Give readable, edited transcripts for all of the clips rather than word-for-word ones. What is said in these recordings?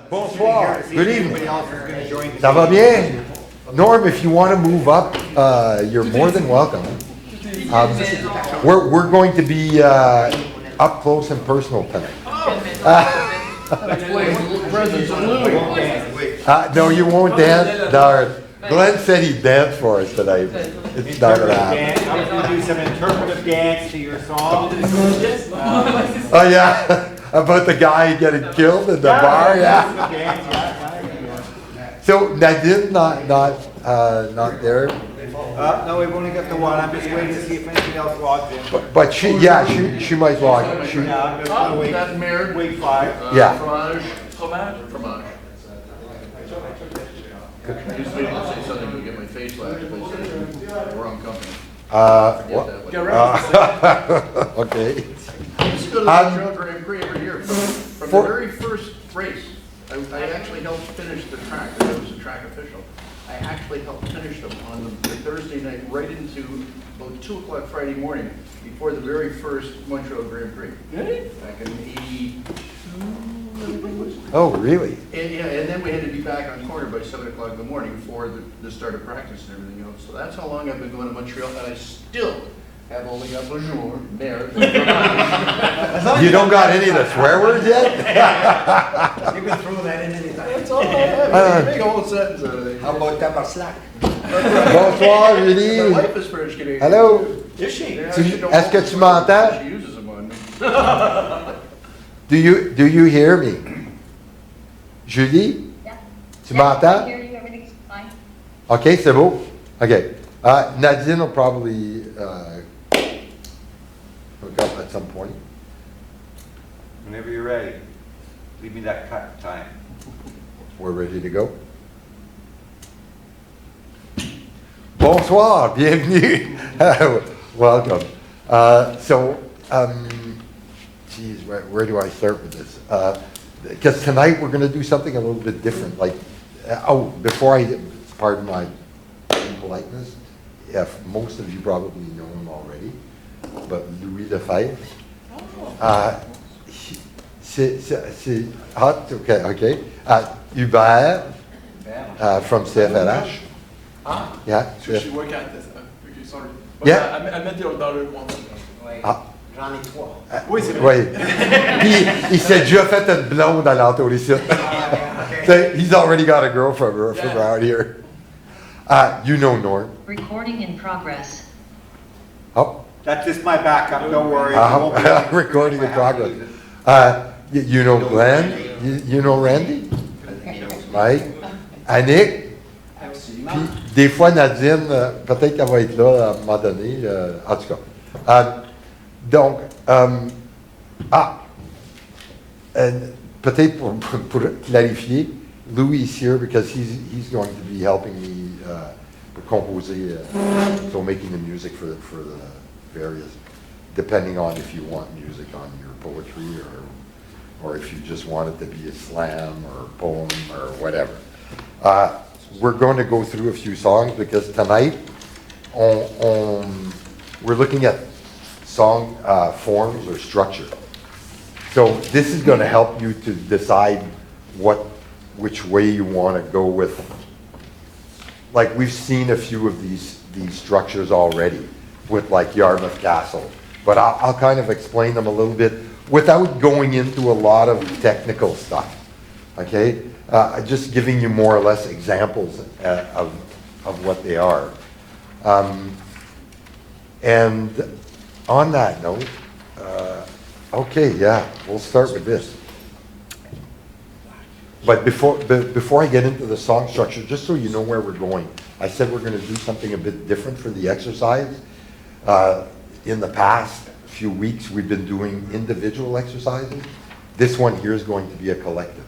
Bonsoir. Good evening. Ça va bien? Norm, if you want to move up, you're more than welcome. We're going to be up close and personal tonight. No, you won't dance. No, Glenn said he'd dance for us tonight. It's not going to happen. I'm going to do some interpretive dance to your song. Oh yeah, about the guy getting killed in the bar. Yeah. So Nadine's not there. No, we've only got the one. I'm just waiting to see if anything else logs in. But she might log. I'm just going to wait. Wait 5. Yeah. Fromage. I just waiting to say something to get my face lashed, but it's the wrong company. What? Okay. I used to go to the Montreal Grand Prix every year. From the very first race, I actually helped finish the track. I was a track official. I actually helped finish them on the Thursday night, right into about 2 o'clock Friday morning, before the very first Montreal Grand Prix. Really? Back in '82, I think it was. Oh, really? And yeah, and then we had to be back on corner by 7 o'clock in the morning for the start of practice and everything else. So that's how long I've been going to Montreal, and I still have only got bonjour, merde. You don't got any of the swear words yet? You can throw that in anytime. That's all I have. Make a whole sentence out of it. How about tabarnak? Bonsoir, My Julie. wife is French Canadian. Hello. Is she? Yeah, Est-ce que tu m'entends? She uses them on me. Do you hear me? Julie? Yeah. Tu Yeah, I m'entends? hear you, everything's fine. Okay, c'est beau. Okay. Nadine will probably hook up at some point. Whenever you're ready. Leave me that cut time. We're ready to go. Bonsoir, bienvenue. Welcome. Geez, where do I start with this? Because tonight we're going to do something a little bit different. Like, before pardon my politeness, if most of you probably know him already, but Louis Lefebvre. C'est hot, okay. Hubert from CFLH. Yeah. So she work at this. Okay, sorry. But Yeah. I met your daughter once. J'en ai 3. Oui, c'est vrai. Oui. Puis, il s'est déjà fait une blonde à l'entour ici. So he's already got a girlfriend from around here. You know Norm. Recording in progress. Oh. That's just my backup, don't worry. I won't be- Recording in progress. You know Glenn? You know Randy? Mike? Annick? Puis des fois Nadine, peut-être qu'elle va être là à un moment donné, en tout cas. Donc, peut-être pour clarifier, Louis is here because he's going to be helping me composer, so making the music for the various, depending on if you want music on your poetry or if you just want it to be a slam or a poem or whatever. We're going to go through a few songs because tonight we're looking at song forms or structure. So this is going to help you to decide which way you want to go with. Like we've seen a few of these structures already with like Yarmouth Castle, but I'll kind of explain them a little bit without going into a lot of technical stuff. Okay, just giving you more or less examples of what they are. And on that note, okay, yeah, we'll start with this. But before I get into the song structure, just so you know where we're going, I said we're going to do something a bit different for the exercise. In the past few weeks, we've been doing individual exercises. This one here is going to be a collective.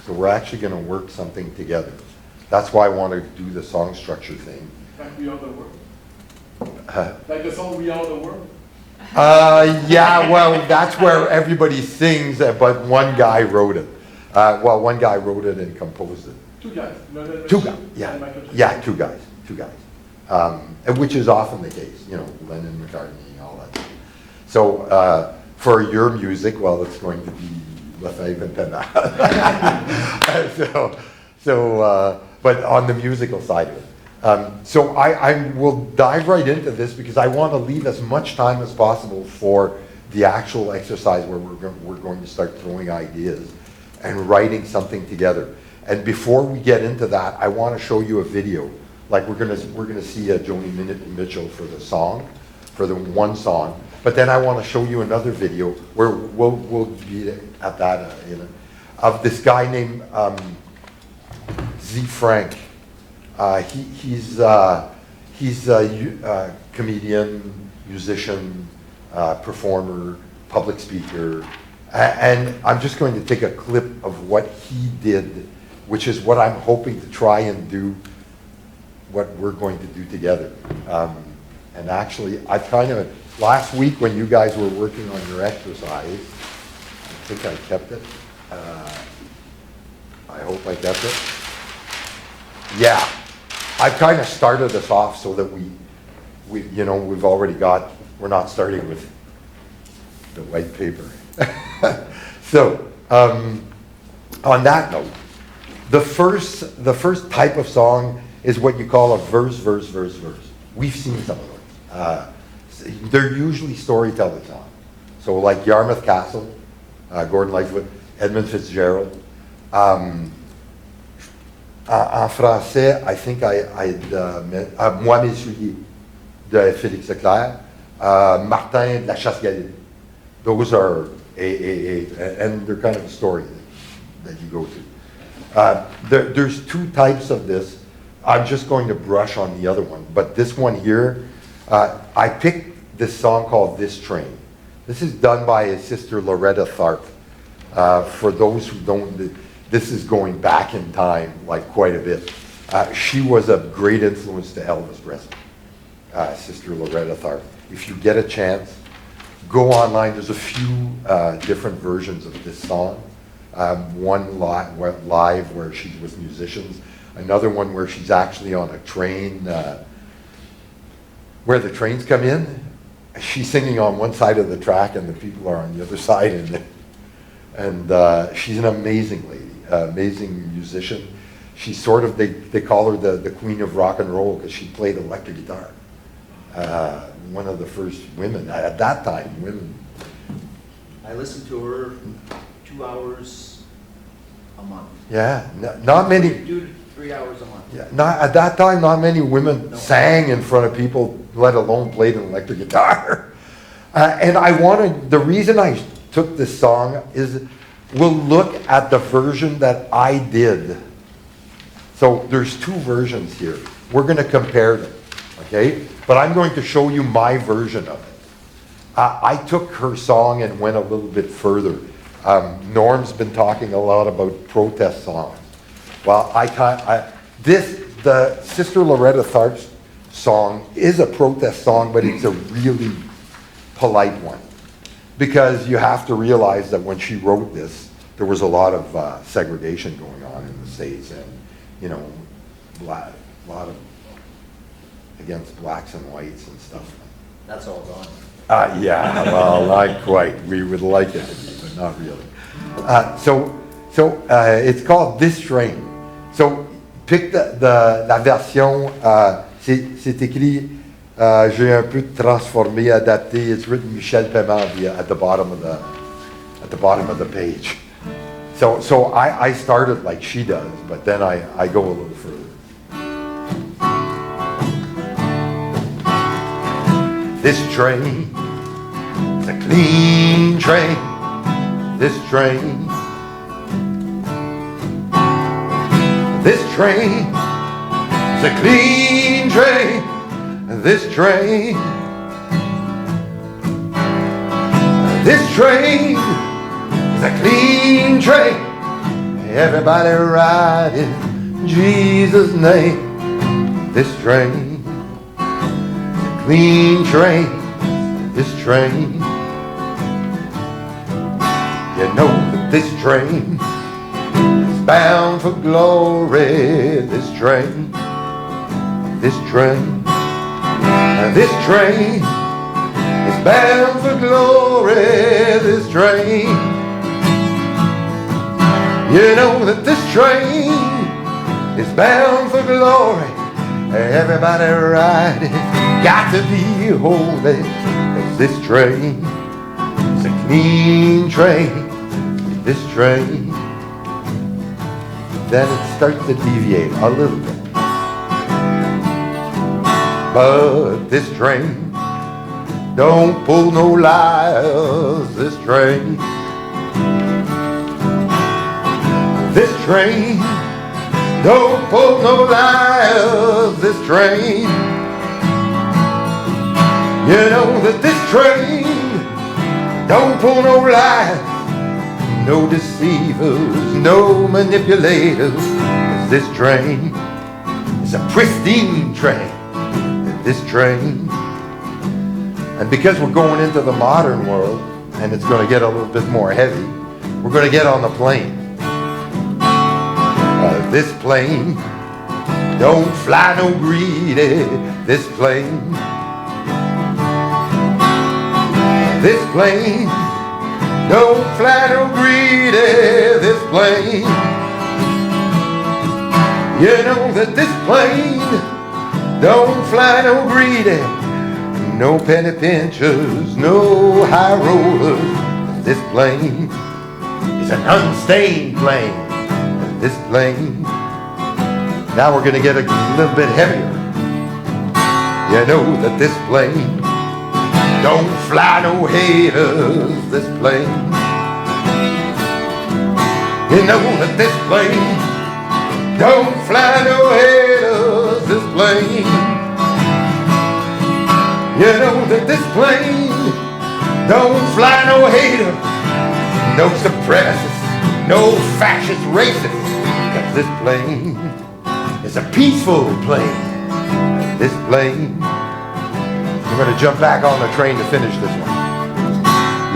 So we're actually going to work something together. That's why I want to do the song structure thing. Like We Are the World. Like the song We Are the World. Yeah, well, that's where everybody sings, but one guy wrote it. One guy wrote it and composed it. Two guys. Two guys, yeah, two guys. Which is often the case, Lennon, McCartney, all that. So for your music, well, it's going to be Lefebvre and Payment. But on the musical side of it. So I will dive right into this because I want to leave as much time as possible for the actual exercise where we're going to start throwing ideas and writing something together. And before we get into that, I want to show you a video. Like we're gonna see Joni Mitchell for the song, for the one song. But then I want to show you another video where we'll be at that of this guy named Z. Frank. He's a comedian, musician, performer, public speaker, and I'm just going to take a clip of what he did, which is what I'm hoping to try and do, what we're going to do together. And actually, I kind of, last week when you guys were working on your exercise, I think I kept it. I hope I kept it. Yeah, I've kind of started us off so that we've already got, we're not starting with the white paper. So, on that note, the first type of song is what you call a verse, verse, verse, verse. We've seen some of those. They're usually storytelling songs. So like Yarmouth Castle, Gordon Lightfoot, Edmund Fitzgerald. En français, I think I'd Moi mes souliers de Félix Leclerc, Martin de la Chasse-Galline. Those are and they're kind of a story that you go to. There's two types of this. I'm just going to brush on the other one, but this one here, I picked this song called This Train. This is done by his sister Loretta Tharpe. For those who don't, this is going back in time like quite a bit. She was a great influence to Elvis Presley, Sister Loretta Tharpe. If you get a chance, go online. There's a few different versions of this song. One live where she's with musicians. Another one where she's actually on a train, where the trains come in. She's singing on one side of the track and the people are on the other side. And she's an amazing lady, amazing musician. She's sort of, they call her the queen of rock and roll because she played electric guitar. One of the first women, at that time, women. I listened to her 2 hours a month. Yeah, not many. 2 to 3 hours a month. Yeah, at that time, not many women sang in front of people, let alone played an electric guitar. And the reason I took this song is we'll look at the version that I did. So there's two versions here. We're going to compare them, okay? But I'm going to show you my version of it. I took her song and went a little bit further. Norm's been talking a lot about protest songs. Well, the Sister Loretta Tharpe's song is a protest song, but it's a really polite one. Because you have to realize that when she wrote this, there was a lot of segregation going on in the States, and a lot of against blacks and whites and stuff. That's all gone. Yeah, well, not quite. We would like it to be, but not really. So it's called This Train. So pick la version. C'est écrit. J'ai un peu transformé, adapté. It's written Michel Payment at the bottom of the page. So I started like she does, but then I go a little further. This train is a clean train. This train. This train is a clean train. This train, this train is a clean train. Everybody ride in Jesus' name. This train is a clean train. This train, you know that this train is bound for glory. This train, this train. This train is bound for glory, this train. You know that this train is bound for glory. Everybody ride it, got to be holy. 'Cause this train is a clean train. This train, then it starts to deviate a little bit. But this train don't pull no lies. This train don't pull no lies. This train, you know that this train don't pull no lies. No deceivers, no manipulators. 'Cause this train is a pristine train. This train, and because we're going into the modern world and it's going to get a little bit more heavy, we're going to get on the plane. This plane don't fly no greedy. This plane don't fly no greedy. This plane, you know that this plane don't fly no greedy. No penny pinchers, no high rollers. This plane is an unstained plane. This plane, now we're gonna get a little bit heavier. You know that this plane don't fly no haters. This plane, you know that this plane don't fly no haters. This plane, you know that this plane don't fly no haters, no supremacists, no fascist racists. 'Cause this plane is a peaceful plane. This plane, we're going to jump back on the train to finish this one.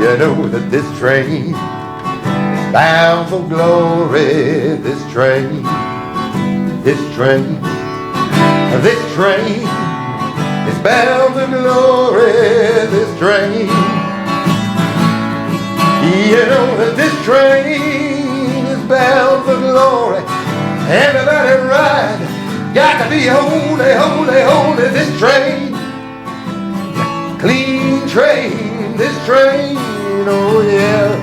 You know that this train is bound for glory. This train is bound for glory. This train, you know that this train is bound for glory. Everybody ride, got to be holy, holy, holy. This train, clean train. This train, oh yeah.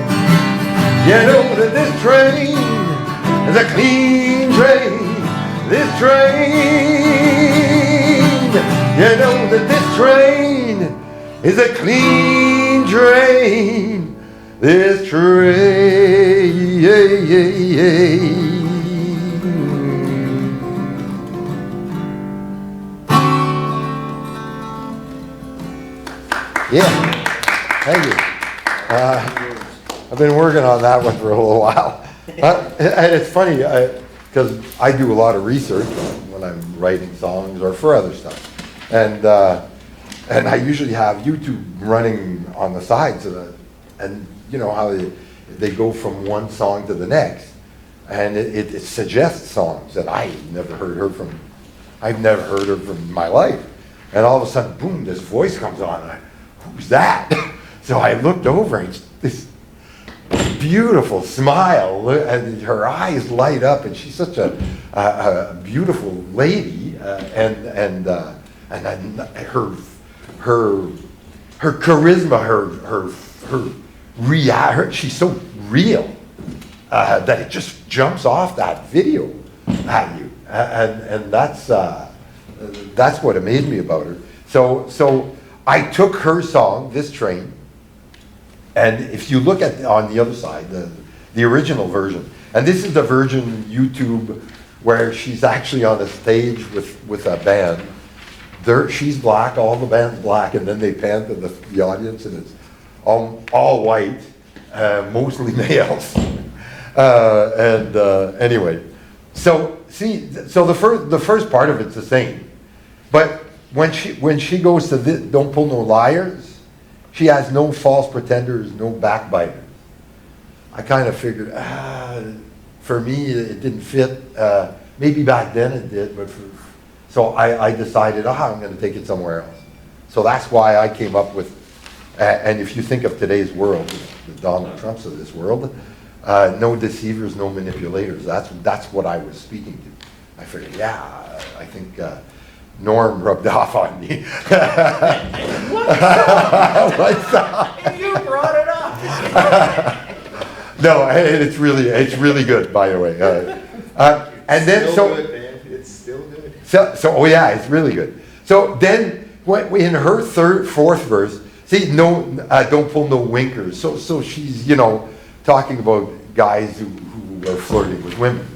You know that this train is a clean train. This train, you know that this train is a clean train. This train, yeah, thank you. I've been working on that one for a little while. And it's funny, because I do a lot of research when I'm writing songs or for other stuff. And I usually have YouTube running on the side, so that, and you know how they go from one song to the next. And it suggests songs that I've never heard from in my life. And all of a sudden, boom, this voice comes on. And who's that? So I looked over and this beautiful smile, and her eyes light up, and she's such a beautiful lady, and her charisma, she's so real that it just jumps off that video at you, and that's what amazed me about her. So I took her song, This Train. And if you look at on the other side, the original version, and this is the version YouTube where she's actually on a stage with a band. She's black, all the band's black, and then they pan to the audience, and it's all white, mostly males. Anyway, so the first part of it's the same, but when she goes to Don't Pull No Liars, she has no false pretenders, no backbiters. I kind of figured, for me, it didn't fit. Maybe back then it did, but so I decided, I'm going to take it somewhere else. So that's why I came up with, and if you think of today's world, the Donald Trumps of this world, No deceivers, no manipulators. That's what I was speaking to. I figured, yeah, I think Norm rubbed off on me. What's up? You brought it up. No, it's really good, by the way. And then Still good, man. It's still good. oh yeah, it's really good. So then, in her fourth verse, see, no, don't pull no winkers. So she's, talking about guys who are flirting with women.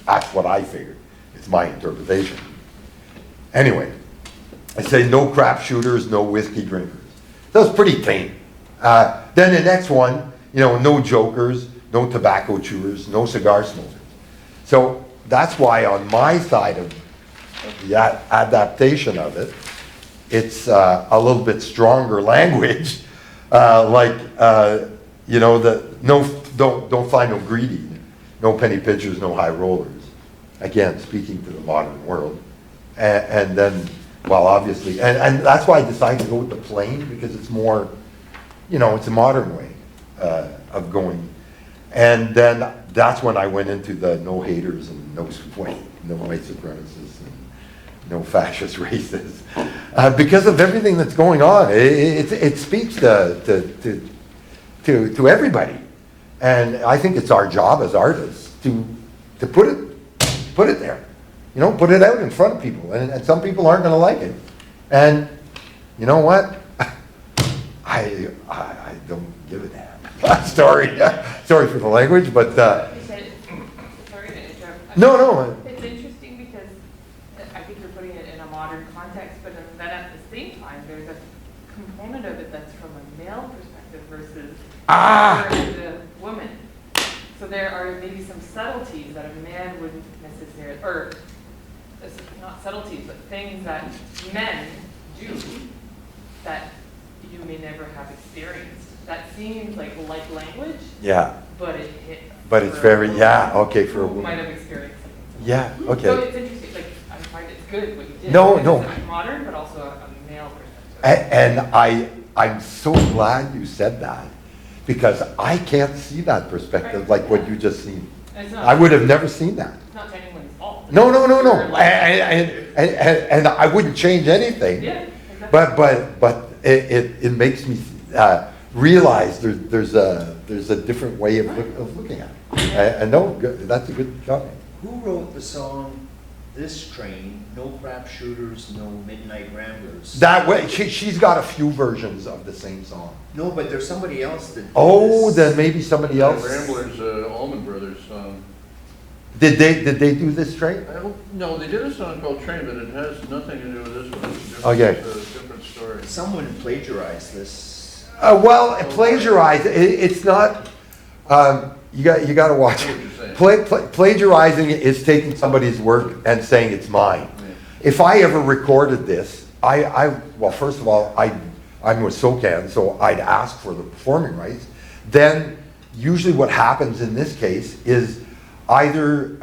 That's what I figured. It's my interpretation. Anyway, I say no crap shooters, no whiskey drinkers. That was pretty tame. Then the next one, no jokers, no tobacco chewers, no cigar smokers. So that's why on my side of the adaptation of it, it's a little bit stronger language, don't find no greedy, no penny pinchers, no high rollers. Again, speaking to the modern world. And then, well, obviously, and that's why I decided to go with the plain, because it's more, it's a modern way of going. And then that's when I went into the no haters and no white supremacists and no fascist racists. Because of everything that's going on, it speaks to everybody. And I think it's our job as artists to put it there. Put it out in front of people. And some people aren't going to like it. And you know what? I don't give a damn. Sorry for the language, but Sorry to interrupt. no. It's interesting because I think you're putting it in a modern context, but then at the same time, there's a component of it that's from a male perspective versus the woman. So there are maybe some subtleties that a man wouldn't necessarily, or not subtleties, but things that men do that you may never have experienced. That seems like light language. Yeah. But it hits. But it's very, okay, for a who might woman. have experienced something. Yeah, So okay. it's interesting, I find it's good what you did. No, because no. It's modern, but also a male perspective. And I'm so glad you said that, because I can't see that perspective like what you just seen. It's not, I would have never seen that. It's not anyone's fault. No. You're like- And I wouldn't change anything. Yeah, exactly. But it makes me realize there's a different way of looking at it. And no, that's a good comment. Who wrote the song "This Train"? No crap shooters, no midnight ramblers. That way, she's got a few versions of the same song. No, but there's somebody else that. Oh, then maybe somebody else. Ramblers, Allman Brothers song. Did they do this train? No, they did a song called Train, but it has nothing to do with this one. It's a Okay. different story. Someone plagiarized this. Well, plagiarize. It's not. You got to watch. I know what you're saying. Plagiarizing is taking somebody's work and saying it's mine. Yeah. If I ever recorded this, well, first of all, I'm with SOCAN, so I'd ask for the performing rights. Then, usually what happens in this case is either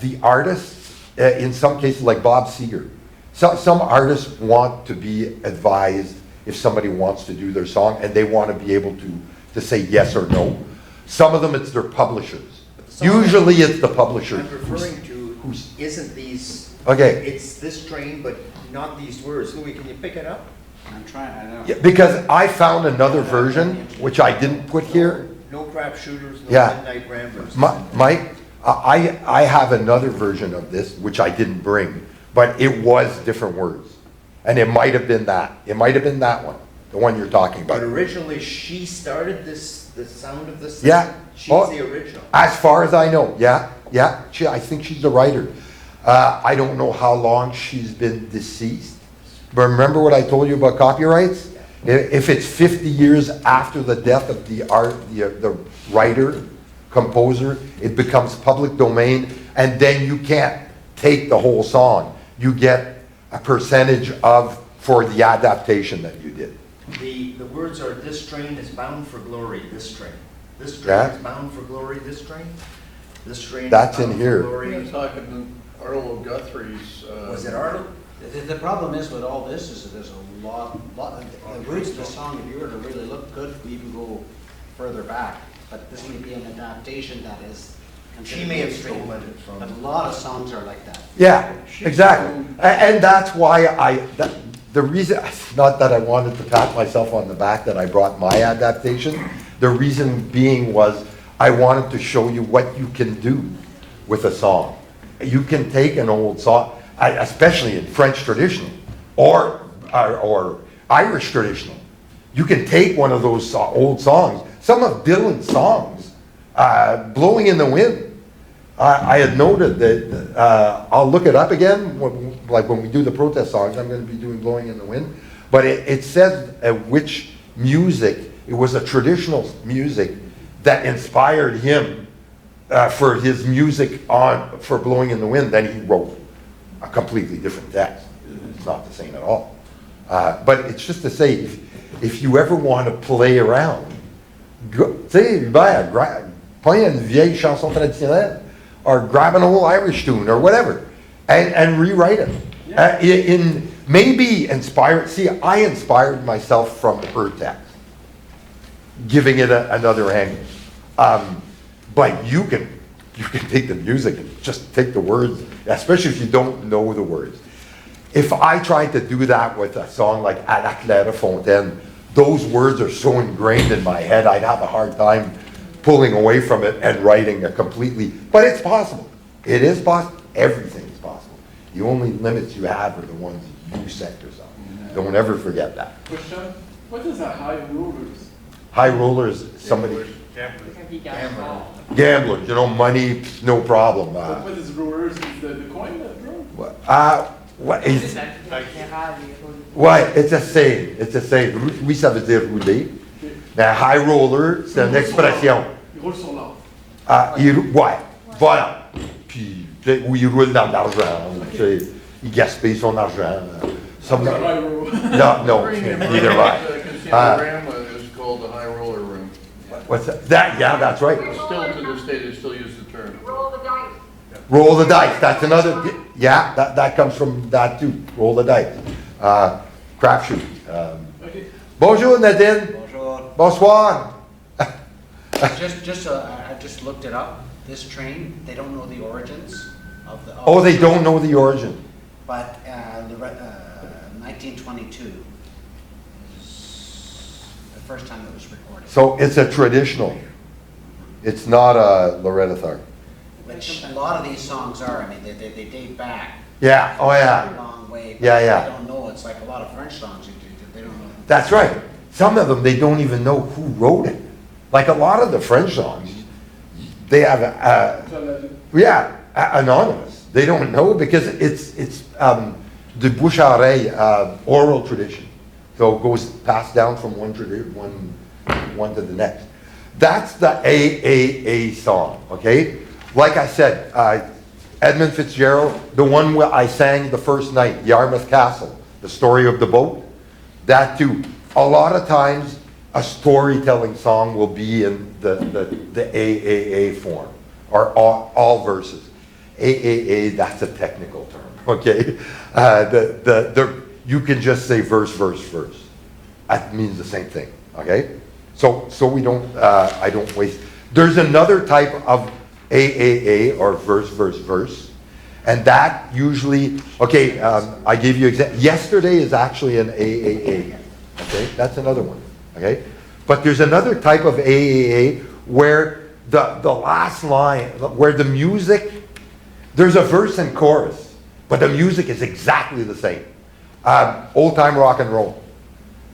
the artists, in some cases like Bob Seger, some artists want to be advised if somebody wants to do their song, and they want to be able to say yes or no. Some of them, it's their publishers. Usually it's the publisher. I'm referring to isn't these. Okay. It's "This Train," but not these words. Louis, can you pick it up? I'm trying, I know. Yeah, because I found another version, which I didn't put here. No crap shooters, no Yeah. midnight ramblers. Mike, I have another version of this, which I didn't bring, but it was different words. And it might have been that. It might have been that one, the one you're talking But about. originally, she started the sound of this. Yeah. She's Oh, the original. As far as I know, yeah. I think she's the writer. I don't know how long she's been deceased. But remember what I told you about copyrights? If it's 50 years after the death of the writer, composer, it becomes public domain, and then you can't take the whole song. You get a percentage for the adaptation that you did. The words are, "This train is bound for glory, this train. This train Yeah. is bound for glory, this train. This train That's is in bound here. for We're glory." talking Arlo Guthrie's. Was it Arlo? The problem is with all this is that there's a lot, the roots of the song, if you were to really look, could even go further back. but this may be an adaptation that is She considered may have mainstream. stolen it from. But a lot of songs are like that. Yeah, exactly. And that's why the reason, not that I wanted to pat myself on the back that I brought my adaptation, the reason being was I wanted to show you what you can do with a song. You can take an old song, especially in French traditional or Irish traditional. You can take one of those old songs, some of Dylan's songs, Blowing in the Wind. I had noted that, I'll look it up again, when we do the protest songs, I'm going to be doing Blowing in the Wind. But it says which music, it was a traditional music that inspired him for his music for Blowing in the Wind. Then he wrote a completely different text. It's not the same at all. But it's just to say, if you ever want to play around, tu sais, Hubert, play une vieille chanson traditionnelle, or grab an old Irish tune, or whatever, and rewrite it. Maybe inspired, see, I inspired myself from her text, giving it another angle. But you can take the music and just take the words, especially if you don't know the words. If I tried to do that with a song like À la Claire Fontaine, those words are so ingrained in my head, I'd have a hard time pulling away from it and writing a completely, but it's possible. It is possible. Everything is possible. The only limits you have are the ones you set yourself. Don't ever forget that. Question, what is a high rollers? High rollers, somebody, gamblers, money, no problem. But what is rollers? Is the coin that roll? What is, ouais, it's a saying. It's a saying. Oui, ça veut dire rouler. Mais high roller, c'est une expression. Il roule sur l'or. Ouais, voilà. Puis, où il roule dans l'argent. Il gaspille son argent. No, neither am I. The casino ram is called the high roller room. What's that? Yeah, that's right. Still to this day, they still use the term. Roll the dice. That's another. Yeah, that comes from that too. Roll the dice. Crapshoot. Okay. Bonjour Nadine. Bonjour. Bonsoir. I just looked it up. This train, they don't know the origins of the. Oh, they don't know the origin. But 1922 is the first time it was recorded. So it's a traditional. It's not a Loretta Thar. Which a lot of these songs are. I mean, they date back Yeah. Oh a yeah. long way. But Yeah. They don't know. It's like a lot of French songs. They don't know. That's right. Some of them they don't even know who wrote it. Like a lot of the French songs, they have anonymous. They don't know because it's the bouche à oreille, oral tradition. So it goes passed down from one to the next. That's the AAA song, okay? Like I said, Edmund Fitzgerald, the one where I sang the first night, Yarmouth Castle, the story of the boat, that too. A lot of times, a storytelling song will be in the AAA form, or all verses. AAA, that's a technical term, okay? You can just say verse, verse, verse. That means the same thing, okay? So we don't, I don't waste. There's another type of AAA, or verse, verse, verse, and that usually, okay, I gave you example. Yesterday is actually an AAA, okay? That's another one, okay? But there's another type of AAA where the last line, where the music, there's a verse and chorus, but the music is exactly the same. Old time rock and roll.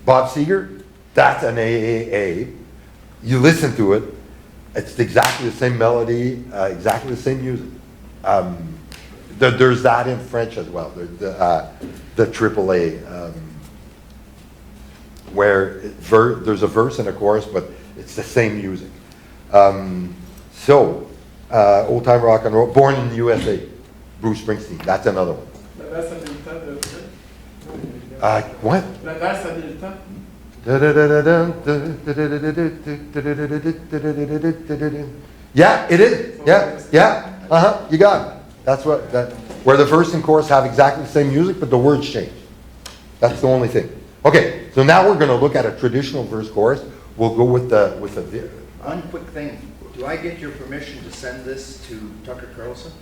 Bob Seger, that's an AAA. You listen to it, it's exactly the same melody, exactly the same music. There's that in French as well. The AAA, where there's a verse and a chorus, but it's the same music. Old time rock and roll, Born in the USA, Bruce Springsteen, that's another one. That's a militant. What? That's a militant. Yeah, it is. Yeah. You got it. That's where the verse and chorus have exactly the same music, but the words change. That's the only thing. Okay, so now we're going to look at a traditional verse chorus. We'll go with the One quick thing, do I get your permission to send this to Tucker Carlson?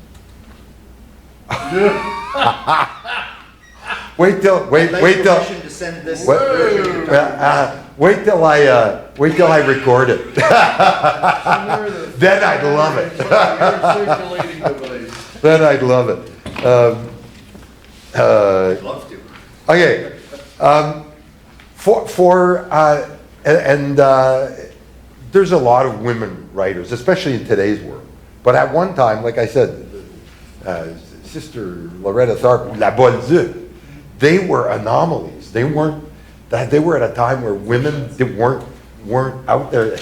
Wait till, I'd like wait till, permission to send this What- version to Tucker Carlson. wait till I record it. Then I'd love it. Your circulating device. Then I'd love it. I'd love to. Okay, there's a lot of women writers, especially in today's world. But at one time, like I said, Sister Loretta Tharpe, La Bolduc, they were anomalies. They were at a time where women weren't out there.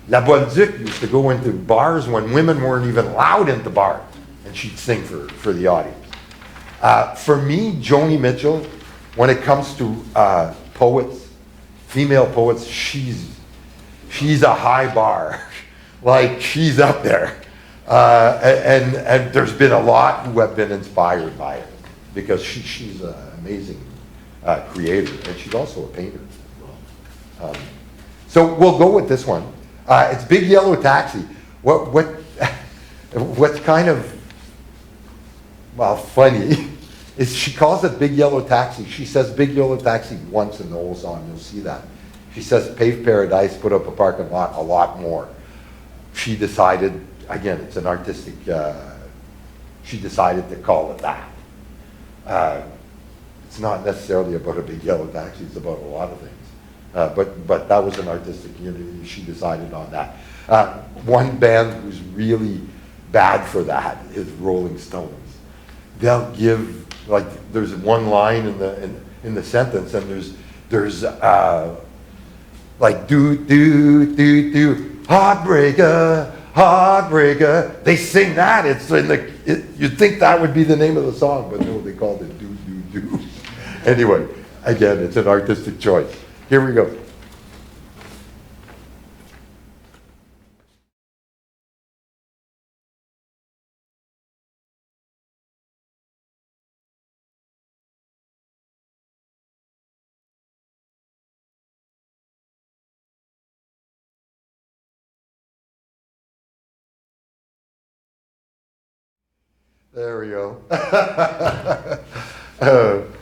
La Bolduc used to go into bars when women weren't even allowed into bars, and she'd sing for the audience. For me, Joni Mitchell, when it comes to poets, female poets, she's a high bar. Like, she's up there. And there's been a lot who have been inspired by her, because she's an amazing creator, and she's also a painter. So we'll go with this one. It's Big Yellow Taxi. What's kind of, well, funny is she calls it Big Yellow Taxi. She says Big Yellow Taxi once in the whole song. You'll see that. She says paved paradise, put up a parking lot, a lot more. She decided, again, it's an artistic, she decided to call it that. It's not necessarily about a big yellow taxi, it's about a lot of things. But that was an artistic unity, she decided on that. One band who's really bad for that is Rolling Stones. They'll give, like, there's one line in the sentence, and there's like do heartbreaker, heartbreaker. They sing that. It's in you'd think that would be the name of the song, but no, they called it do. Anyway, again, it's an artistic choice. Here we go. There we go.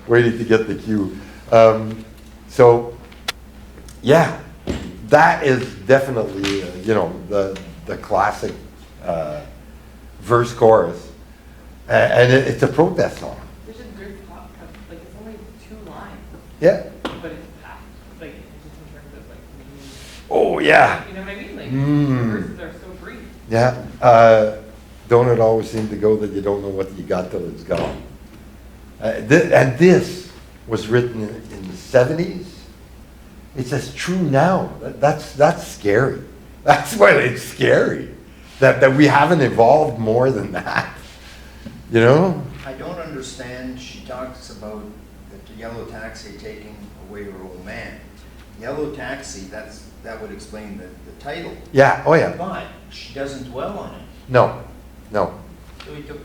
Waiting to get the cue. So, yeah, that is definitely, the classic verse chorus. And it's a protest song. There's a good pop, like, it's only 2 lines, Yeah. but it's packed, like, just in terms of, like, meaning. Oh, yeah. You know what I mean? Like, Mm. the verses are so brief. Yeah. Don't it always seem to go that you don't know what you got till it's gone? And this was written in the 70s. It's as true now. That's scary. That's why it's scary. That we haven't evolved more than that. You know? I don't understand, she talks about the yellow taxi taking away her old man. Yellow taxi, that would explain the title. Yeah, oh yeah. But she doesn't dwell on it. No. So he took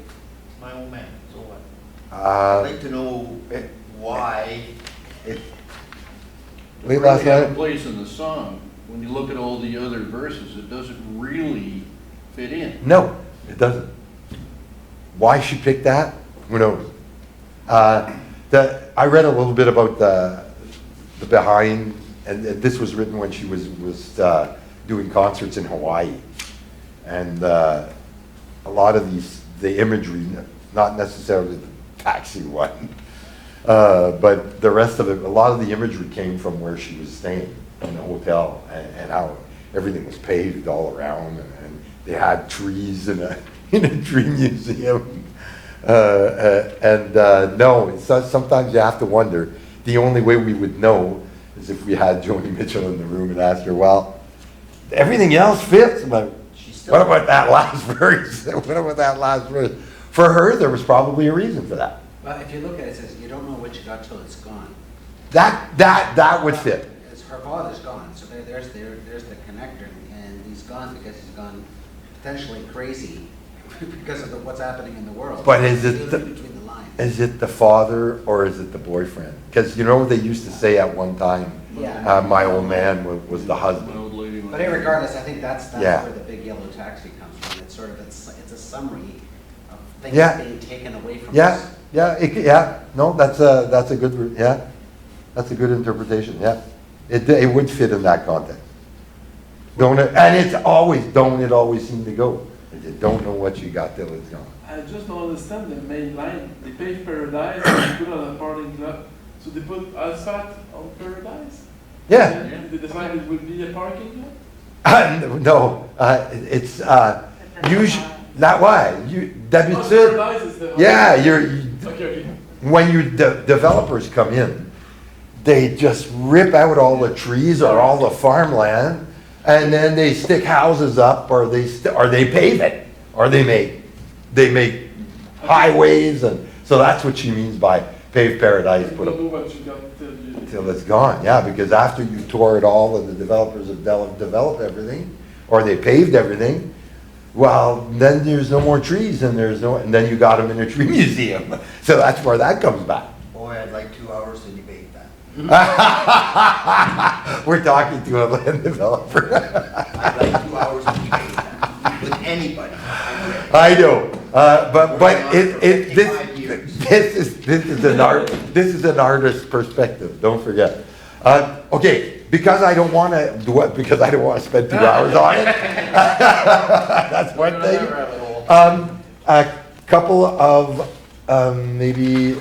my old man, so what? I'd Uh, like to know why it, late last Really have a night? place in the song. When you look at all the other verses, it doesn't really fit in. No, it doesn't. Why she picked that? Who knows? I read a little bit about the behind, and this was written when she was doing concerts in Hawaii. And a lot of the imagery, not necessarily the taxi one, but the rest of it, a lot of the imagery came from where she was staying in the hotel, and how everything was paved all around, and they had trees in a tree museum. No, sometimes you have to wonder. The only way we would know is if we had Joni Mitchell in the room and asked her, well, everything else fits, but what about that last verse? What about that last verse? For her, there was probably a reason for that. Well, if you look at it, it says, you don't know what you got till it's gone. That would fit. It's her father's gone, so there's the connector, and he's gone because he's gone potentially crazy because of what's happening in the world. But is it Between the lines. is it the father or is it the boyfriend? Because they used to say at one time, Yeah. my old man was the My husband. old lady But regardless, I think that's Yeah. where the big yellow taxi comes from. It's sort of, it's a summary of things Yeah. being taken away from Yeah, us. yeah, no, that's a good, yeah, that's a good interpretation, yeah. It would fit in that context. Don't it, and it's always, don't it always seem to go. You don't know what you got till it's gone. I just don't understand the main line. They pave Paradise and put on a parking lot. So they put asphalt on Paradise? Yeah. And they decided it would be a parking lot? No, it's, usually, not why, you, Oh, d'habitude, Paradise is the. yeah, Okay. when you, developers come in, they just rip out all the trees or all the farmland, and then they stick houses up, or they pave it, or they make highways, and, so that's what she means by pave paradise, I put don't a know what you got till you. till it's gone, yeah, because after you tore it all and the developers have developed everything, or they paved everything, well, then there's no more trees and and then you got them in a tree museum. So that's where that comes back. Boy, I'd like 2 hours to debate that. We're talking to a land developer. I'd like 2 hours to debate that with anybody. I know, but This this is an artist's perspective, don't forget. Okay, because I don't want to spend 2 hours on it. That's one thing. A couple of maybe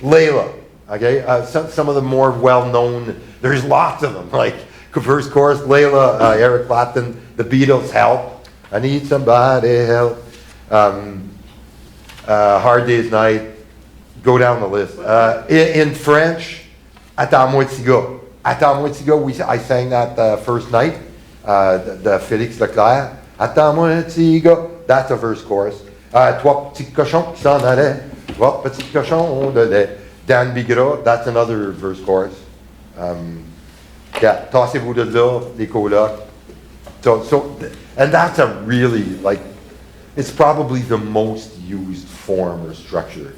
Layla. Okay, some of the more well-known. There's lots of them. Like first chorus, Layla, Eric Clapton, the Beatles, Help. I need somebody help. Hard Day's Night. Go down the list. In French, Attends-moi petit gars. Attends-moi petit gars, I sang that the first night, the Félix Leclerc. Attends-moi petit gars. That's a verse chorus. Trois petits cochons qui s'en allaient. Trois petits cochons de lait. Dan Bigra, that's another verse chorus. Yeah, tassez-vous de là, les colocs. And that's a really, like, it's probably the most used form or structure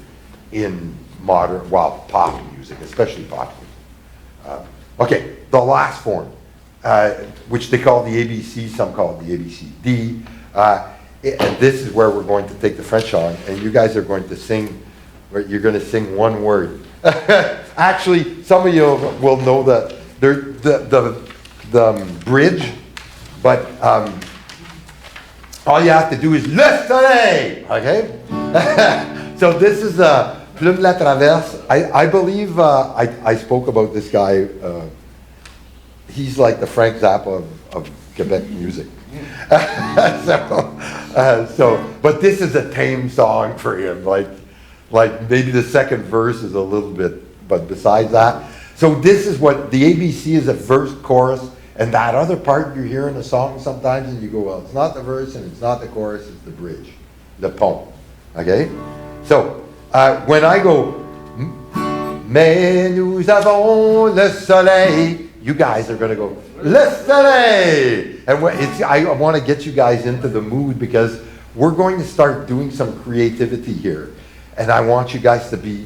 in modern, well, pop music, especially pop music. Okay, the last form, which they call the ABC, some call it the ABCD. And this is where we're going to take the French on, and you guys are going to sing, you're going to sing one word. Actually, some of you will know that the bridge, but all you have to do is Le Soleil, okay? So this is Plume de la Traverse. I believe I spoke about this guy. He's like the Frank Zappa of Quebec music. But this is a tame song for him. Like maybe the second verse is a little bit, but besides that. So this is what the ABC is: a verse, chorus, and that other part you hear in a song sometimes, and you go, well, it's not the verse and it's not the chorus, it's the bridge, the poem. Okay? So when I go, mais nous avons le soleil, you guys are going to go, le soleil! And I want to get you guys into the mood because we're going to start doing some creativity here. And I want you guys to be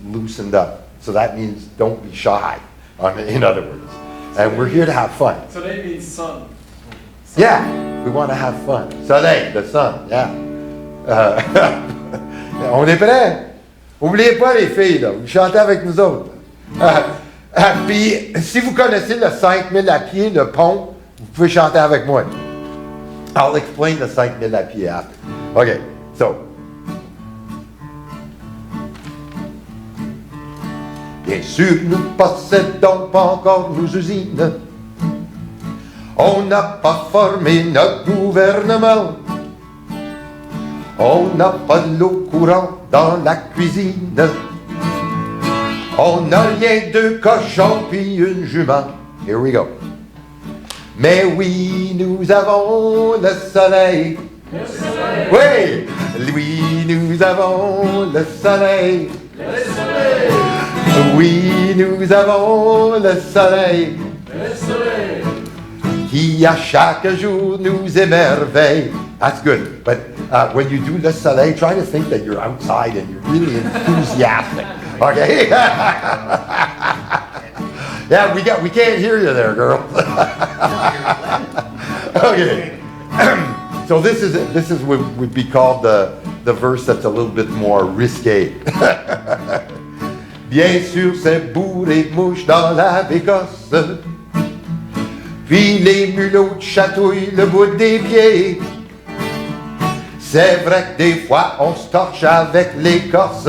loosened up. So that means don't be shy, in other words. And we're here to have fun. Soleil means sun. Yeah, we want to have fun. Soleil, the sun, yeah. On est prêts? Oubliez pas les filles, là, vous chantez avec nous autres. Puis, si vous connaissez le 5000 à pied, le pont, vous pouvez chanter avec moi. I'll explain the 5000 à pied after. Okay, so. Bien sûr, nous possédons pas encore nos usines. On n'a pas formé notre gouvernement. On n'a pas de l'eau courante dans la cuisine. On n'a rien de cochon puis une jument. Here we go. Mais oui, nous avons le soleil. Le soleil. Oui, oui, nous avons le soleil. Le soleil. Oui, nous avons le soleil. Le soleil. Qui à chaque jour nous émerveille. That's good. But when you do le soleil, try to think that you're outside and you're really enthusiastic. Okay? Yeah, we can't hear you there, girl. Okay. So this is what would be called the verse that's a little bit more risqué. Bien sûr, c'est bourré de mouches dans la bécosse. Puis les mulots chatouillent le bout des pieds. C'est vrai que des fois on se torche avec l'écorce.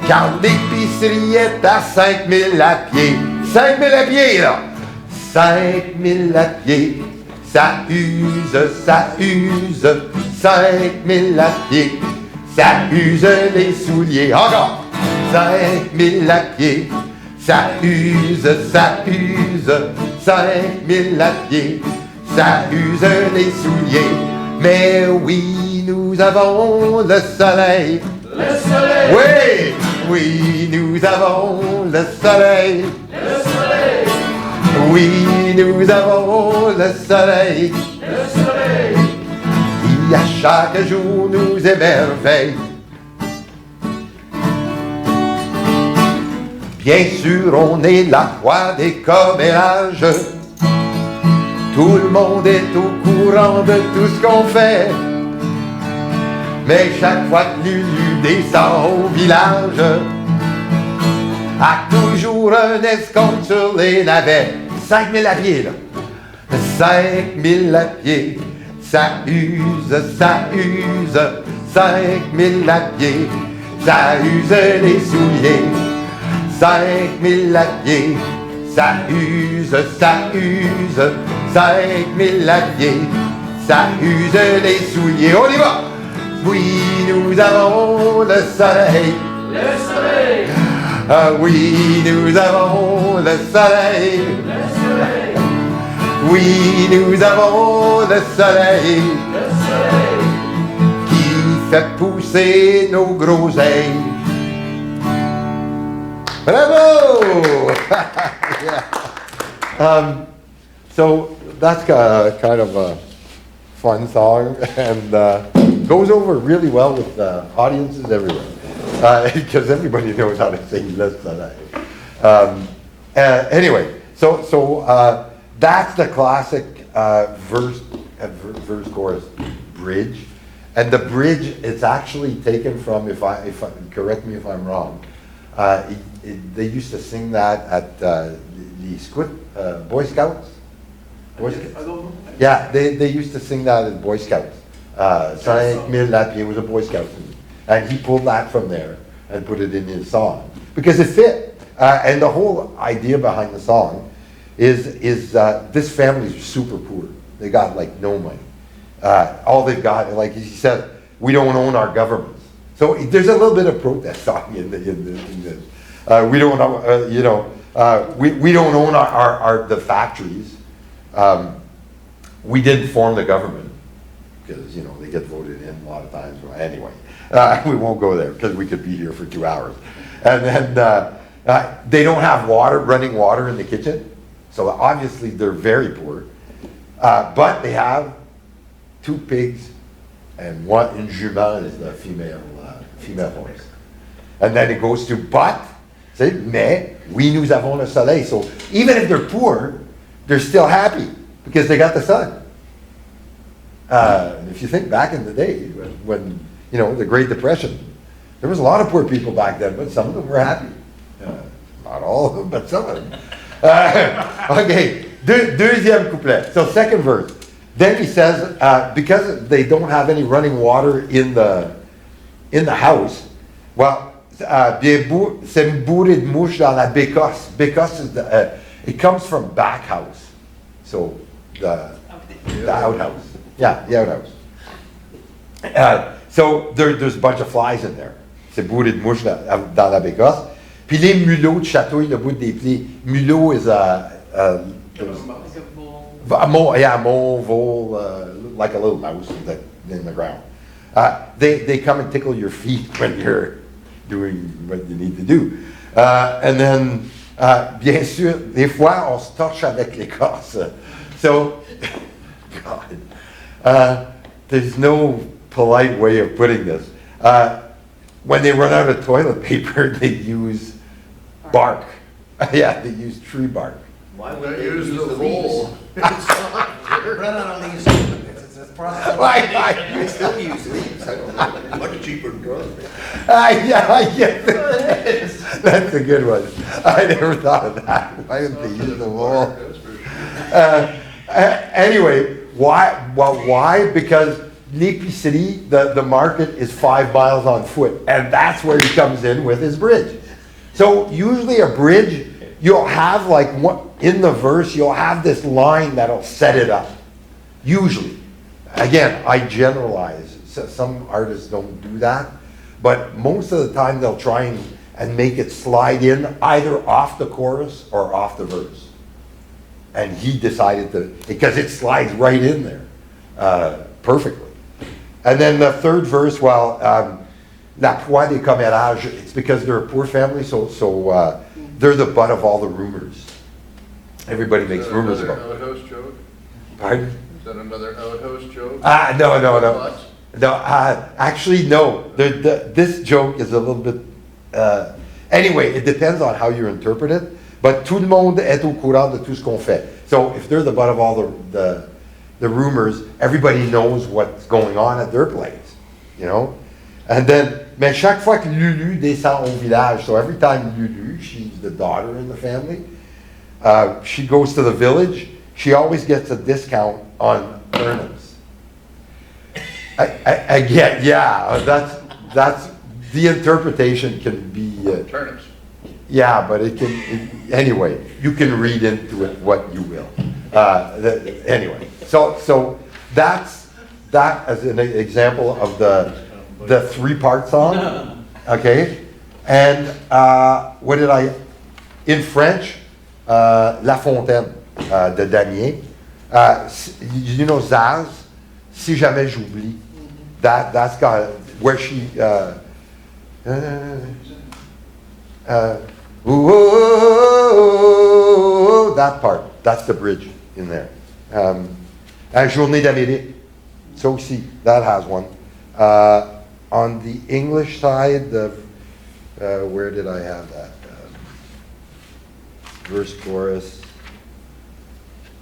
Car l'épicerie est à 5000 à pied. 5000 à pied, là! 5000 à pied. Ça use, ça use. 5000 à pied. Ça use les souliers. Encore! 5000 à pied. Ça use, ça use. 5000 à pied. Ça use les souliers. Mais oui, nous avons le soleil. Le soleil! Oui, oui, nous avons le soleil. Le soleil! Oui, nous avons le soleil. Le soleil! Qui à chaque jour nous émerveille. Bien sûr, on est la croix des commérages. Tout le monde est au courant de tout ce qu'on fait. Mais chaque fois que Lulu descend au village, a toujours un escompte sur les navets. 5000 à pied, là. 5000 à pied. Ça use, ça use. 5000 à pied. Ça use les souliers. 5000 à pied. Ça use, ça use. 5000 à pied. Ça use les souliers. On y va! Oui, nous avons le soleil. Le soleil! Ah oui, nous avons le soleil. Le soleil! Oui, nous avons le soleil Le soleil! qui fait pousser nos groseilles. Bravo! Yeah. So that's kind of a fun song, and goes over really well with audiences everywhere, because everybody knows how to sing Le Soleil. Anyway, so that's the classic verse chorus bridge, and the bridge, it's actually taken from, if I correct me if I'm wrong, they used to sing that at the Scout, Boy Scouts. Boy I Scouts. don't know. Yeah, they used to sing that as Boy Scouts. 5000 à pied was a Boy Scout. And he pulled that from there and put it in his song. Because it fit. And the whole idea behind the song is this family's super poor. They got like no money. All they've got, like he said, we don't own our governments. So there's a little bit of protest song in this. We don't know, we don't own the factories. We didn't form the government because, they get voted in a lot of times. Well, anyway, we won't go there because we could be here for 2 hours. And then they don't have running water in the kitchen. So obviously they're very poor. But they have 2 pigs and one jument is the female horse. And then it goes to but, say, mais, oui, nous avons le soleil. So even if they're poor, they're still happy because they got the sun. If you think back in the day when the Great Depression, there was a lot of poor people back then, but some of them were happy. Not all of them, but some of them. Okay, deuxième couplet. So second verse. Then he says, because they don't have any running water in the house, well, c'est bourré de mouches dans la bécosse. Bécosse is it comes from back house. So the outhouse. Yeah, the outhouse. So there's a bunch of flies in there. C'est bourré de mouches dans la bécosse. Puis les mulots chatouillent le bout des pieds. Mulot is a mole, vole, like a little mouse that in the ground. They come and tickle your feet when you're doing what you need to do. And then, bien sûr, des fois, on se torche avec l'écorce. So, God, there's no polite way of putting this. When they run out of toilet paper, they use bark. Yeah, they use tree bark. Why They would they use use the the roll. leaves? Brennan on these, it's a process. They still use leaves, I don't know, much cheaper than drugs. Yeah, I get that. That's a good one. I never thought of that. Why didn't they use the wool? That's for sure. Anyway, why? Well, why? Because Napi City, the market is 5 miles on foot, and that's where he comes in with his bridge. So usually a bridge, you'll have like in the verse, you'll have this line that'll set it up. Usually. Again, I generalize. So some artists don't do that, but most of the time they'll try and make it slide in either off the chorus or off the verse. And he decided to, because it slides right in there perfectly. And then the third verse, well, la poix des commérages, it's because they're a poor family, so they're the butt of all the rumors. Everybody makes Is that rumors another about. outhouse joke? Pardon? Is that another outhouse joke? No. What? No, actually, no. This joke is a little bit. Anyway, it depends on how you interpret it. But tout le monde est au courant de tout ce qu'on fait. So if they're the butt of all the rumors, everybody knows what's going on at their place, you know. And then, mais chaque fois que Lulu descend au village, so every time Lulu, she's the daughter in the family, she goes to the village, she always gets a discount on turnips. Again, yeah, that's the interpretation can be. Turnips. Yeah, but it can, anyway, you can read into it what you will. Anyway, so that's that as an example of the 3-part song, okay? And what did I, in French, La Fontaine de Damiens. You know Zaz, Si Jamais J'oublie. That's got, where she, that part, that's the bridge in there. Journée d'Amérique, so aussi, that has one. On the English side, where did I have that? Verse, chorus,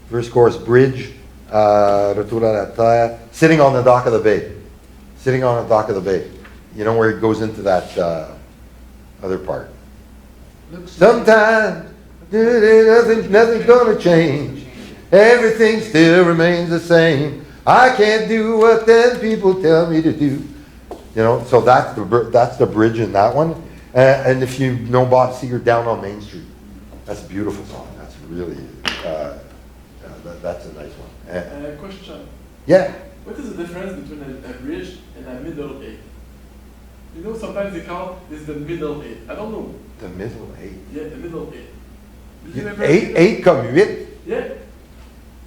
bridge, Retour à la Terre, sitting on the dock of the bay. Sitting on the dock of the bay. You know where it goes into that other part. Sometimes nothing's gonna change. Everything still remains the same. I can't do what them people tell me to do. You know, so that's the bridge in that one. And if you know Bob Seger, Down on Main Street, that's a beautiful song. That's really that's a nice one. Question. Yeah. What is the difference between a bridge and a middle 8? You know, sometimes they call this the middle 8. I don't know. The middle 8. Yeah, the middle 8. Did you ever 8 comme 8. Yeah.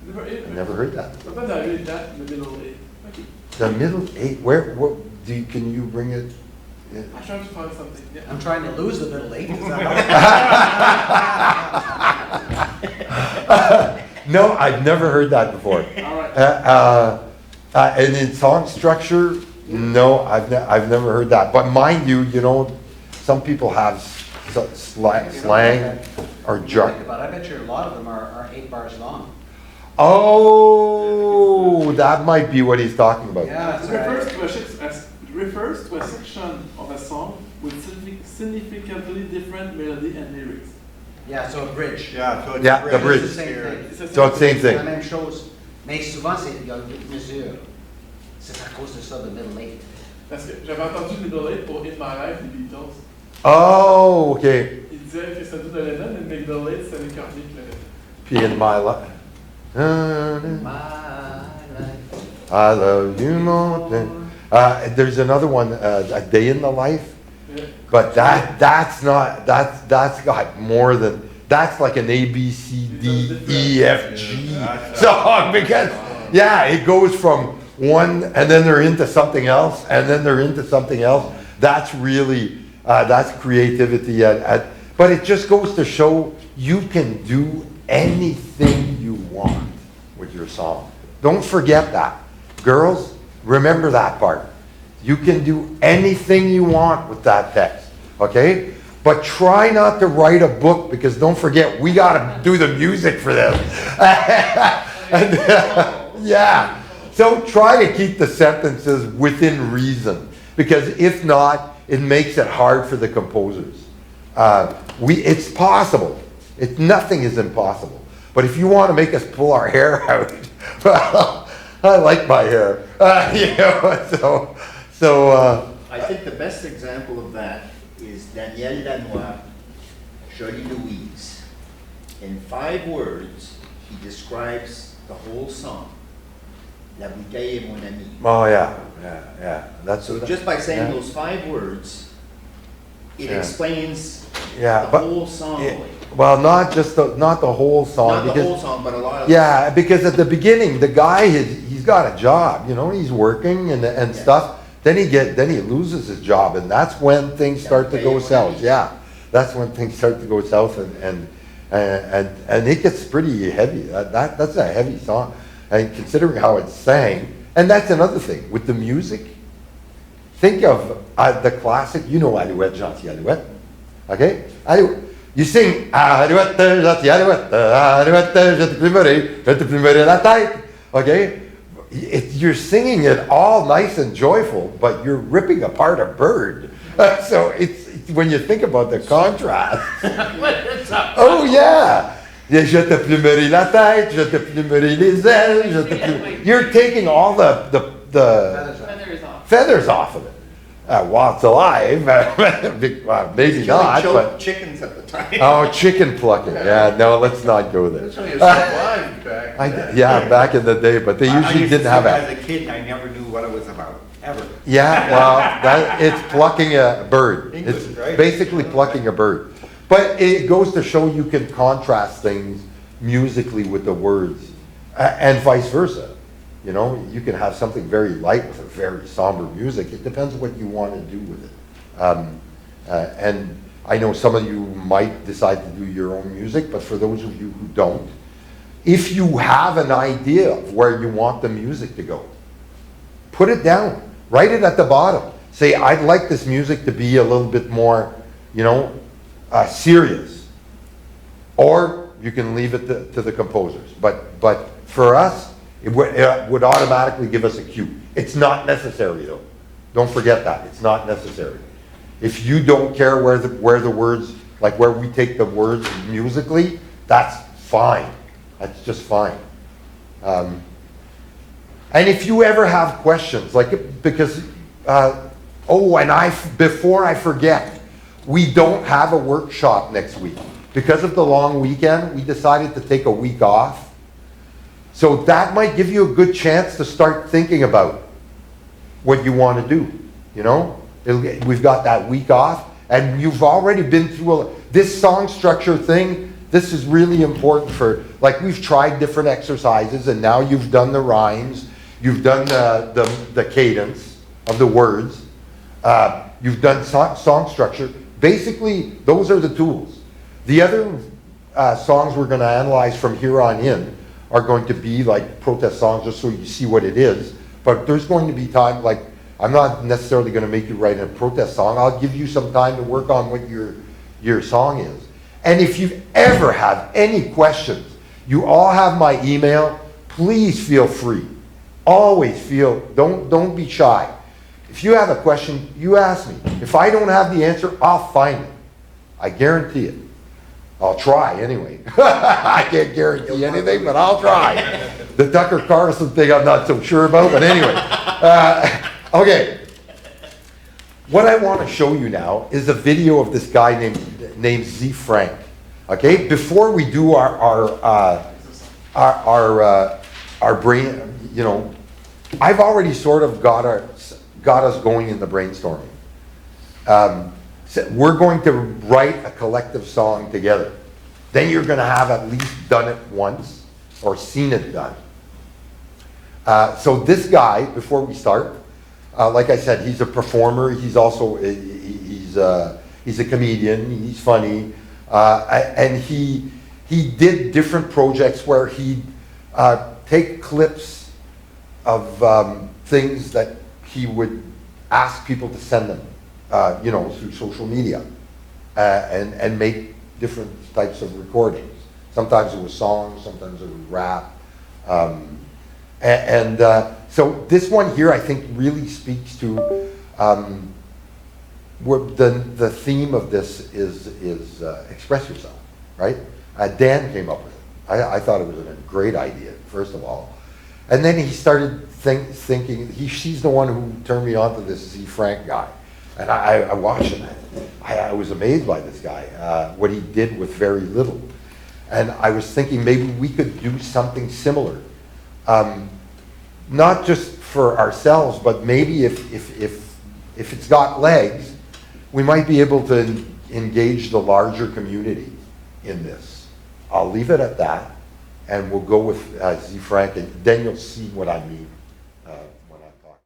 Never 8. I never heard that. Sometimes I read that in the middle 8. Okay. The middle 8. Where? What? Can you bring it? Yeah. I'm trying to find something. Yeah. I'm trying to lose the middle 8. Is that right? No, I've never heard that before. All right. And in song structure, no, I've never heard that. But mind you, you know, some people have slang or jargon. But I bet you a lot of them are 8 bars long. Oh, that might be what he's talking about. Yeah, It refers to a section of a song with significantly different melody and lyrics. Yeah, so a bridge. Yeah, so it's. Yeah, the bridge. It's the same thing. It's the So it's the same C'est la thing. même chose. Mais souvent, il y a une mesure. C'est à cause de ça, le middle 8. Parce que j'avais entendu middle 8 pour In My Life des Beatles. Oh, okay. Il disait que c'était de Lennon, mais middle 8 c'était les Cordiers qui l'avaient fait. P in my life. My life. I love you more than. There's another one, A Day in the Life. Yeah. But that's got more than, that's like an A, B, C, D, E, F, G song, because, yeah, it goes from one, and then they're into something else, and then they're into something else. That's really, that's creativity, but it just goes to show you can do anything you want with your song. Don't forget that. Girls, remember that part. You can do anything you want with that text, okay? But try not to write a book, because don't forget, we gotta do the music for this. And, yeah, so try to keep the sentences within reason, because if not, it makes it hard for the composers. It's possible. Nothing is impossible. But if you want to make us pull our hair out, well, I like my hair. You know, so I think the best example of that is Daniel Lanois, Jolie Louise. In 5 words, he describes the whole song. La bouteille est mon ami. oh yeah. That's So just by saying yeah. those 5 words, it Yeah. explains Yeah, the but- whole song. Yeah, well, not the whole song. Not the because, whole song, but a lot of. yeah, because at the beginning, the guy he's got a job, you know, he's working and Yeah. stuff. Then he loses his job, and that's when things start to go south. Yeah, that's when things start to go south, and it gets pretty heavy. That's a heavy song, and considering how it's sang, and that's another thing with the music. Think of the classic, you know, Alouette, Gentil Alouette, okay? You sing Alouette, Gentil Alouette, Alouette, je te plumerai la tête, okay? You're singing it all nice and joyful, but you're ripping apart a bird. So it's when you think about the contrast. Oh yeah, je te plumerai la tête, je te plumerai les ailes, You're taking all the Feathers off. feathers off of it. While it's alive, well, maybe not, but Chickens at the time. oh, chicken plucking. Yeah, no, let's not go there. That's how you survived back. Yeah, back in the day, but they I usually used to didn't have sing a. As a kid, I never knew what it was about, ever. Yeah, well, it's plucking a bird. It's English, right? basically plucking a bird. But it goes to show you can contrast things musically with the words, and vice versa. You know, you can have something very light with a very somber music. It depends what you want to do with it. And I know some of you might decide to do your own music, but for those of you who don't, if you have an idea of where you want the music to go, put it down. Write it at the bottom. Say, I'd like this music to be a little bit more, you know, serious. Or you can leave it to the composers. But for us, it would automatically give us a cue. It's not necessary though. Don't forget that. It's not necessary. If you don't care where the words, like where we take the words musically, that's fine. That's just fine. And if you ever have questions, like, because, before I forget, we don't have a workshop next week. Because of the long weekend, we decided to take a week off. So that might give you a good chance to start thinking about what you want to do, you know? We've got that week off, and you've already been through this song structure thing. This is really important for, like, we've tried different exercises, and now you've done the rhymes, you've done the cadence of the words, you've done song structure. Basically, those are the tools. The other songs we're going to analyze from here on in are going to be like protest songs, just so you see what it is. But there's going to be time, like, I'm not necessarily going to make you write a protest song. I'll give you some time to work on what your song is. And if you ever have any questions, you all have my email. Please feel free. Always don't be shy. If you have a question, you ask me. If I don't have the answer, I'll find it. I guarantee it. I'll try anyway. I can't guarantee anything, but I'll try. The Tucker Carlson thing I'm not so sure about, but anyway. Okay. What I want to show you now is a video of this guy named Z Frank. Okay, before we do our brain, you know, I've already sort of got us going in the brainstorming. So we're going to write a collective song together. Then you're going to have at least done it once or seen it done. So this guy, before we start, like I said, he's a performer. He's also he's a comedian. He's funny, and he did different projects where he'd take clips of things that he would ask people to send them. You know, through social media. and make different types of recordings. Sometimes it was songs, sometimes it was rap. So this one here, I think, really speaks to the theme of this is express yourself, right? Dan came up with it. I thought it was a great idea, first of all. And then he started thinking, she's the one who turned me on to this Z Frank guy. And I watched him. I was amazed by this guy, what he did with very little. And I was thinking maybe we could do something similar. Not just for ourselves, but maybe if it's got legs, we might be able to engage the larger community in this. I'll leave it at that, and we'll go with Z Frank, and then you'll see what I mean when I talk.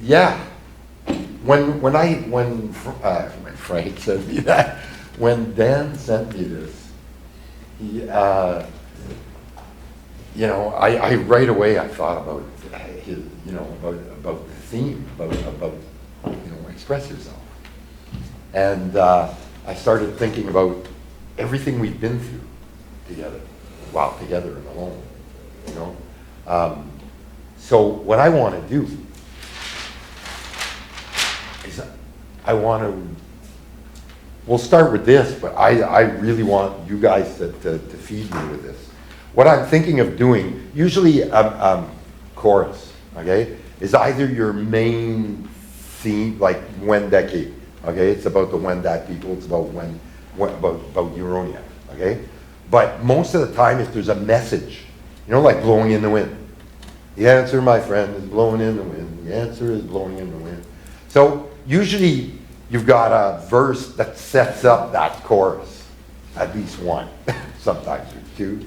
Yeah, when Frank sent me that, when Dan sent me this, he, I right away I thought about his, about the theme, about express yourself, and I started thinking about everything we've been through together, together and alone, So what I want to do is we'll start with this, but I really want you guys to feed me with this. What I'm thinking of doing, usually chorus, okay, is either your main theme, like Wendat, okay, it's about the Wendat people, it's about about Huronia, okay? But most of the time, if there's a message, like blowing in the wind. The answer, my friend, is blowing in the wind. The answer is blowing in the wind. So usually you've got a verse that sets up that chorus, at least one, sometimes there's two.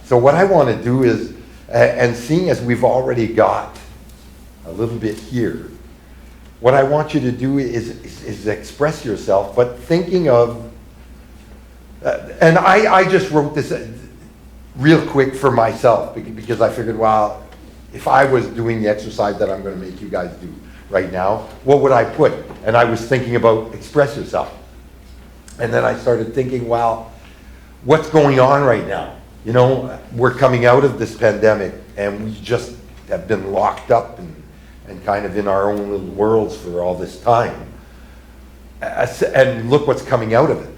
So what I want to do is, and seeing as we've already got a little bit here, what I want you to do is express yourself, but thinking of, and I just wrote this real quick for myself, because I figured, well, if I was doing the exercise that I'm going to make you guys do right now, what would I put? And I was thinking about express yourself. And then I started thinking, well, what's going on right now? We're coming out of this pandemic, and we just have been locked up and kind of in our own little worlds for all this time. And look what's coming out of it.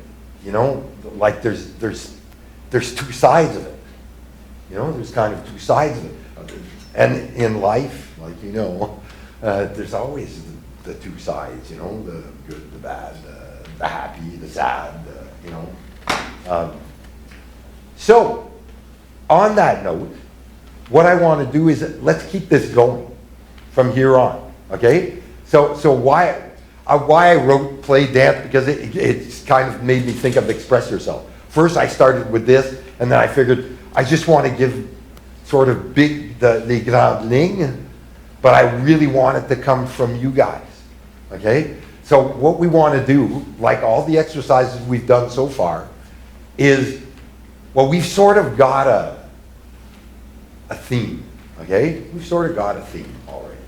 Like there's two sides of it. There's kind of two sides of it. And in life, like there's always the two sides, the good, the bad, the happy, the sad, So, on that note, what I want to do is let's keep this going from here on, okay? So why I wrote Play Dance, because it's kind of made me think of express yourself. First I started with this, and then I figured I just want to give sort of the grand ligne, but I really want it to come from you guys, okay? So what we want to do, like all the exercises we've done so far, is, well, we've sort of got a theme, okay? We've sort of got a theme already.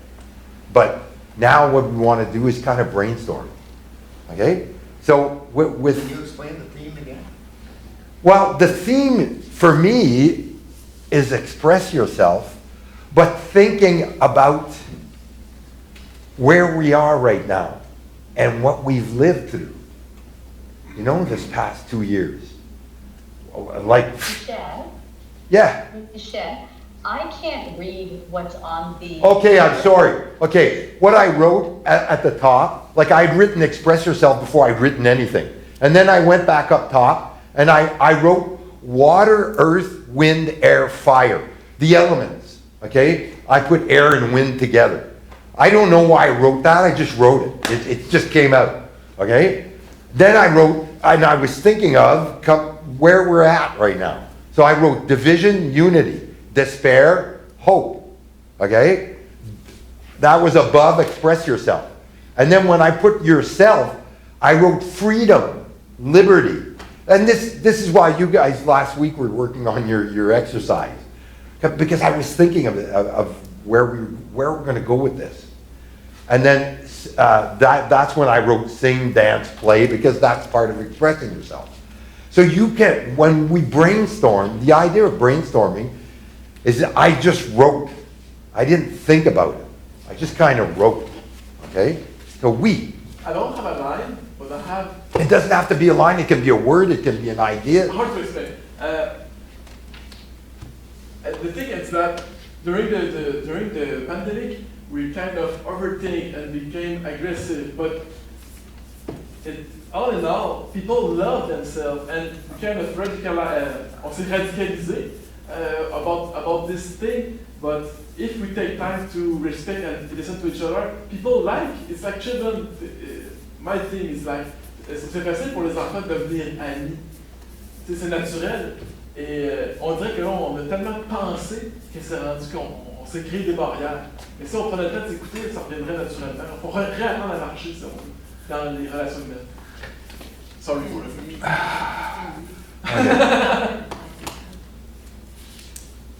But now what we want to do is kind of brainstorm, okay? So with Can you explain the theme again? well, the theme for me is express yourself, but thinking about where we are right now and what we've lived through, this past 2 years. Like, Michel, yeah. Michel, I can't read what's on the. Okay, I'm sorry. Okay, what I wrote at the top, like I'd written express yourself before I'd written anything. And then I went back up top and I wrote water, earth, wind, air, fire. The elements, okay? I put air and wind together. I don't know why I wrote that, I just wrote it. It just came out, okay? Then I wrote, and I was thinking of where we're at right now. So I wrote division, unity, despair, hope, okay? That was above express yourself. And then when I put yourself, I wrote freedom, liberty. And this is why you guys last week were working on your exercise. Because I was thinking of where we're going to go with this. And then that's when I wrote sing, dance, play, because that's part of expressing yourself. So you can, when we brainstorm, the idea of brainstorming is that I just wrote. I didn't think about it. I just kind of wrote, okay? So I don't have a line, but I have. It doesn't have to be a line, it can be a word, it can be an idea. Hard to explain. The thing is that during the pandemic, we kind of overthink and became aggressive, but all in all, people love themselves and kind of on s'est radicalisé about this thing. But if we take time to respect and listen to each other, people like, it's like children. My thing is like, c'est facile pour les enfants de devenir amis. C'est naturel. Et on dirait que là, on a tellement pensé que c'est rendu qu'on s'est créé des barrières. Mais si on prenait le temps de s'écouter, ça reviendrait naturellement. Il faut réapprendre à marcher dans les relations humaines. Sorry for the finish.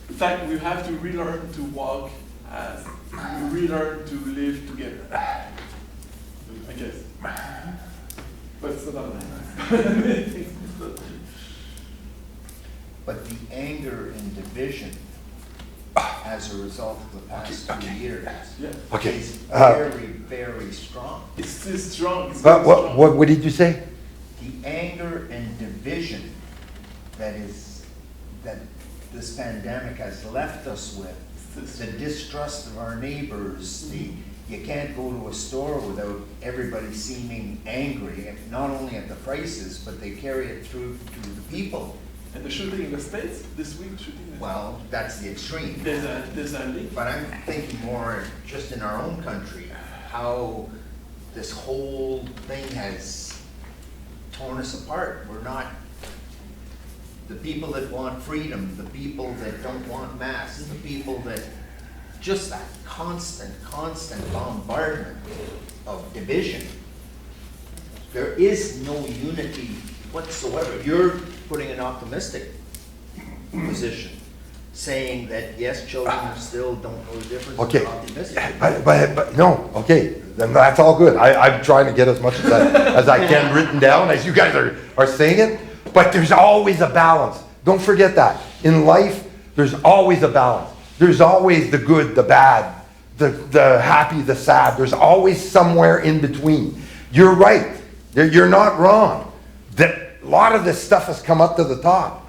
In fact, we have to relearn to walk as we relearn to live together. I guess. But it's not nice. But the anger and division as a result of the past 2 years Yeah. Okay. is very, very strong. It's still strong. It's But very strong. what did you say? The anger and division that this pandemic has left us with, the distrust of our neighbors, you can't go to a store without everybody seeming angry, and not only at the prices, but they carry it through to the people. And the shooting in the States, this week shooting in Well, that's the extreme. there's a link. But I'm thinking more just in our own country, how this whole thing has torn us apart. We're not, the people that want freedom, the people that don't want masks, the people that, just that constant bombardment of division. There is no unity whatsoever. You're putting an optimistic position, saying that yes, children still don't know the difference. Okay. They're optimistic. But no, okay, then that's all good. I'm trying to get as much as I can written down, as you guys are saying it, but there's always a balance. Don't forget that. In life, there's always a balance. There's always the good, the bad, the happy, the sad. There's always somewhere in between. You're right. You're not wrong. That a lot of this stuff has come up to the top.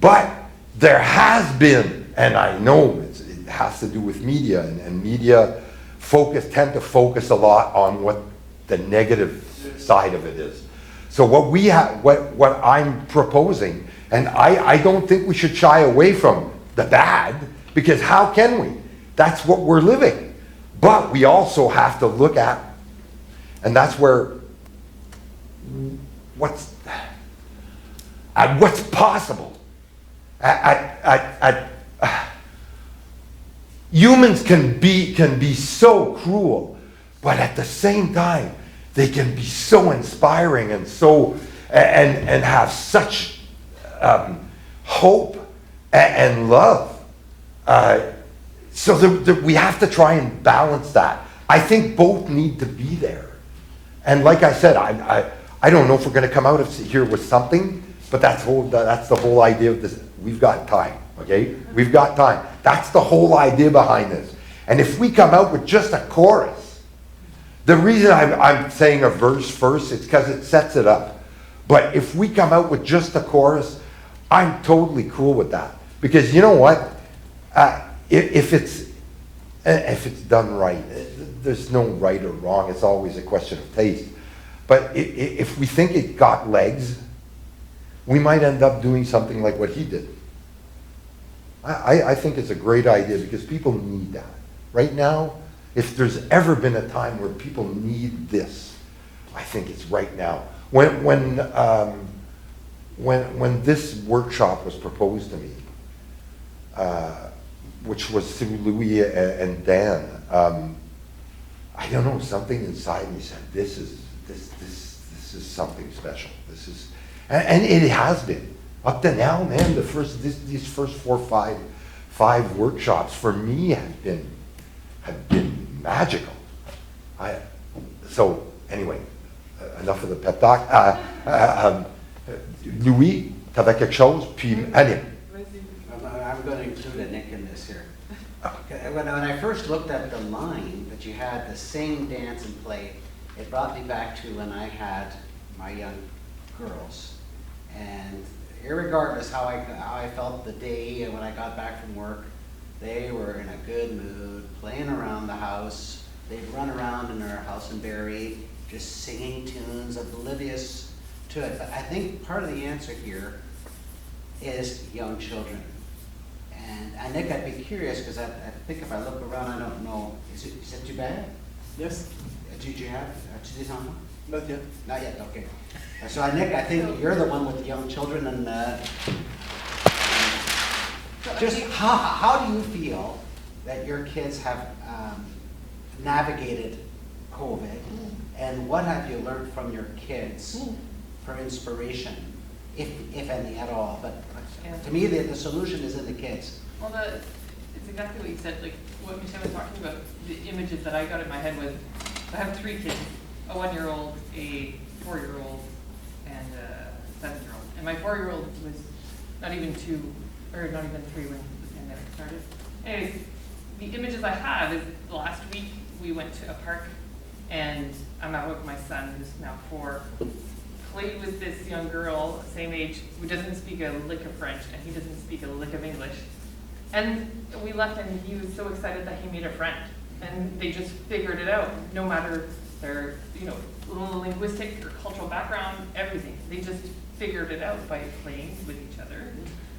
But there has been, and I know it has to do with media, and media tend to focus a lot on what the negative side of it is. So what I'm proposing, and I don't think we should shy away from the bad, because how can we? That's what we're living. But we also have to look at, and that's where what's possible. Humans can be so cruel, but at the same time, they can be so inspiring and so and have such hope and love. So we have to try and balance that. I think both need to be there. And like I said, I don't know if we're going to come out of here with something, but that's the whole idea of this. We've got time, okay? We've got time. That's the whole idea behind this. And if we come out with just a chorus, the reason I'm saying a verse first is because it sets it up. But if we come out with just a chorus, I'm totally cool with that. Because you know what? If it's done right, there's no right or wrong. It's always a question of taste. But if we think it got legs, we might end up doing something like what he did. I think it's a great idea because people need that. Right now, if there's ever been a time where people need this, I think it's right now. When this workshop was proposed to me, which was through Louis and Dan, I don't know, something inside me said, this is is something special. This is, and it has been. Up to now, man, these first 4 or 5 workshops for me have been magical. So anyway, enough of the pep talk. Louis, t'avais quelque chose, puis Annie. I'm going to include a Nick in this here. When I first looked at the line that you had the sing, dance, and play, it brought me back to when I had my young girls. And irregardless how I felt the day and when I got back from work, they were in a good mood, playing around the house. They'd run around in our house in Barrie, just singing tunes, oblivious to it. But I think part of the answer here is young children. And Nick, I'd be curious, because I think if I look around, I don't know, is it too bad? Yes, Did you have, tu dis enfants? not yet. Not yet, okay. So Nick, I think you're the one with the young children, and just how do you feel that your kids have navigated COVID, and what have you learned from your kids for inspiration, if any at all? But to me, the solution is in the kids. Well, it's exactly what you said, like what Michel was talking about. The images that I got in my head was, I have 3 kids, a 1-year-old, a 4-year-old, and a 7-year-old. And my 4-year-old was not even 2, or not even 3 when the pandemic started. Anyways, the images I have is last week we went to a park, and I'm out with my son, who's now 4, played with this young girl, same age, who doesn't speak a lick of French, and he doesn't speak a lick of English. And we left, and he was so excited that he made a friend. And they just figured it out, no matter their, little linguistic or cultural background, everything. They just figured it out by playing with each other.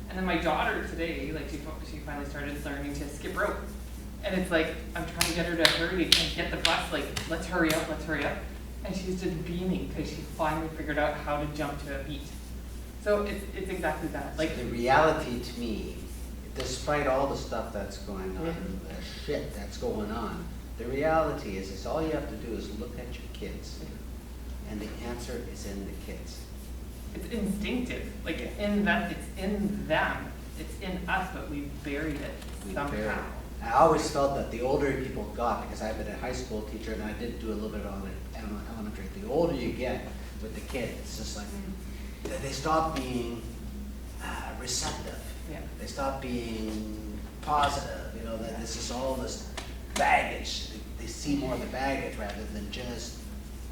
And then my daughter today, like she finally started learning to skip rope. And it's like, I'm trying to get her to hurry and get the bus, like, let's hurry up. And she's just beaming because she finally figured out how to jump to a beat. So it's exactly that. Like, the reality to me, despite all the stuff that's going on, the shit that's going on, the reality is all you have to do is look at your kids, and the answer is in the kids. it's instinctive, like in that, it's in them, it's in us, but we've buried it somehow. I always felt that the older people got, because I've been a high school teacher and I did do a little bit on elementary, the older you get with the kids, it's just like, they stop being receptive. Yeah. They stop being positive, that this is all this baggage. They see more of the baggage rather than just,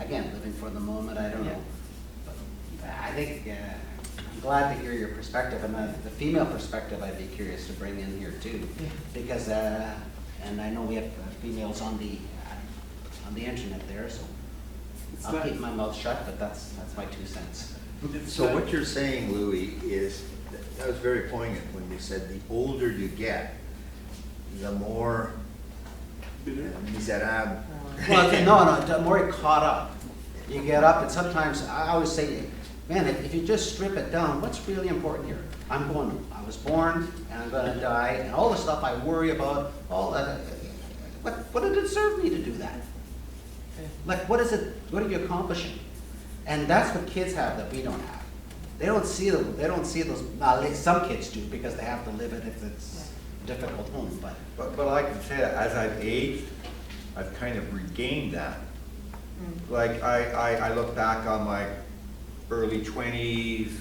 again, living for the moment, I don't know. But I think, I'm glad to hear your perspective, and the female perspective I'd be curious to bring in here too. Because, and I know we have females on the internet there, so I'll keep my mouth shut, but that's my 2 cents. So what you're saying, Louis, is, that was very poignant when you said the older you get, the more miserable. Well, no, more caught up. You get up, and sometimes I always say, man, if you just strip it down, what's really important here? I was born, and I'm going to die, and all the stuff I worry about, all that. What did it serve me to do that? Like, what are you accomplishing? And that's what kids have that we don't have. They don't see those. At least some kids do, because they have to live it if it's a difficult home. But I can say that as I've aged, I've kind of regained that. Like I look back on my early 20s,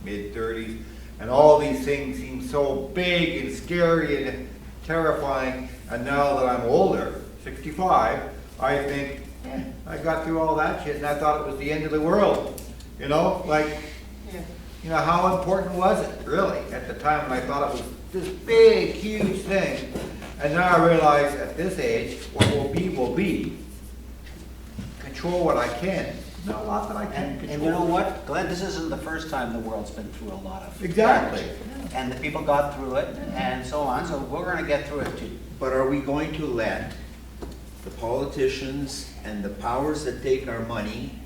mid 30s, and all these things seem so big and scary and terrifying. And now that I'm older, 65, I think, I got through all that shit and I thought it was the end of the world. How important was it, really, at the time when I thought it was this big, huge thing? And now I realize at this age, what will be. Control what I can. Not a lot that I can control. And you know what, Glenn, this isn't the first time the world's been through a lot of Exactly. And the people got through it, and so on, so we're going to get through it too. But are we going to let the politicians and the powers that take our money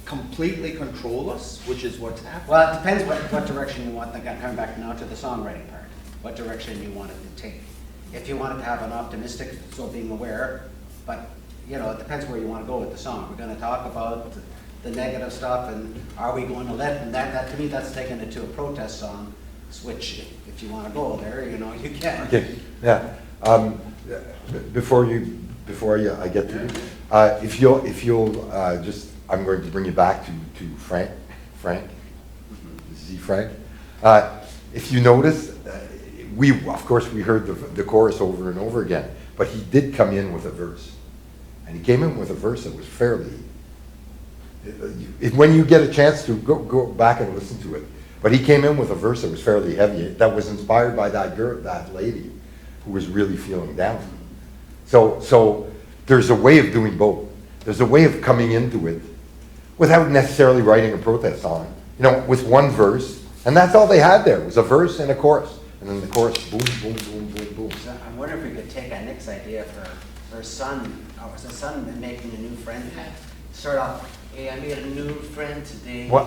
completely control us, which is what's happening? Well, it depends what direction you want, coming back now to the songwriting part, what direction you want it to take. If you want it to have an optimistic, so being aware, but it depends where you want to go with the song. We're going to talk about the negative stuff, and are we going to let, and that to me, that's taking it to a protest song, which if you want to go there, you know, you can. Okay, yeah. Before I get to you, if you'll just, I'm going to bring you back to Frank, Z Frank. If you notice, of course, we heard the chorus over and over again, but he did come in with a verse. And he came in with a verse that was fairly, when you get a chance to go back and listen to it, but he came in with a verse that was fairly heavy, that was inspired by that girl, that lady, who was really feeling down. So there's a way of doing both. There's a way of coming into it without necessarily writing a protest song, you know, with one verse, and that's all they had there, was a verse and a chorus. And then the chorus, boom, boom, boom, boom, boom. So I wonder if we could take Nick's idea for her son, or was the son making a new friend? Start off, hey, I made a new friend today. What?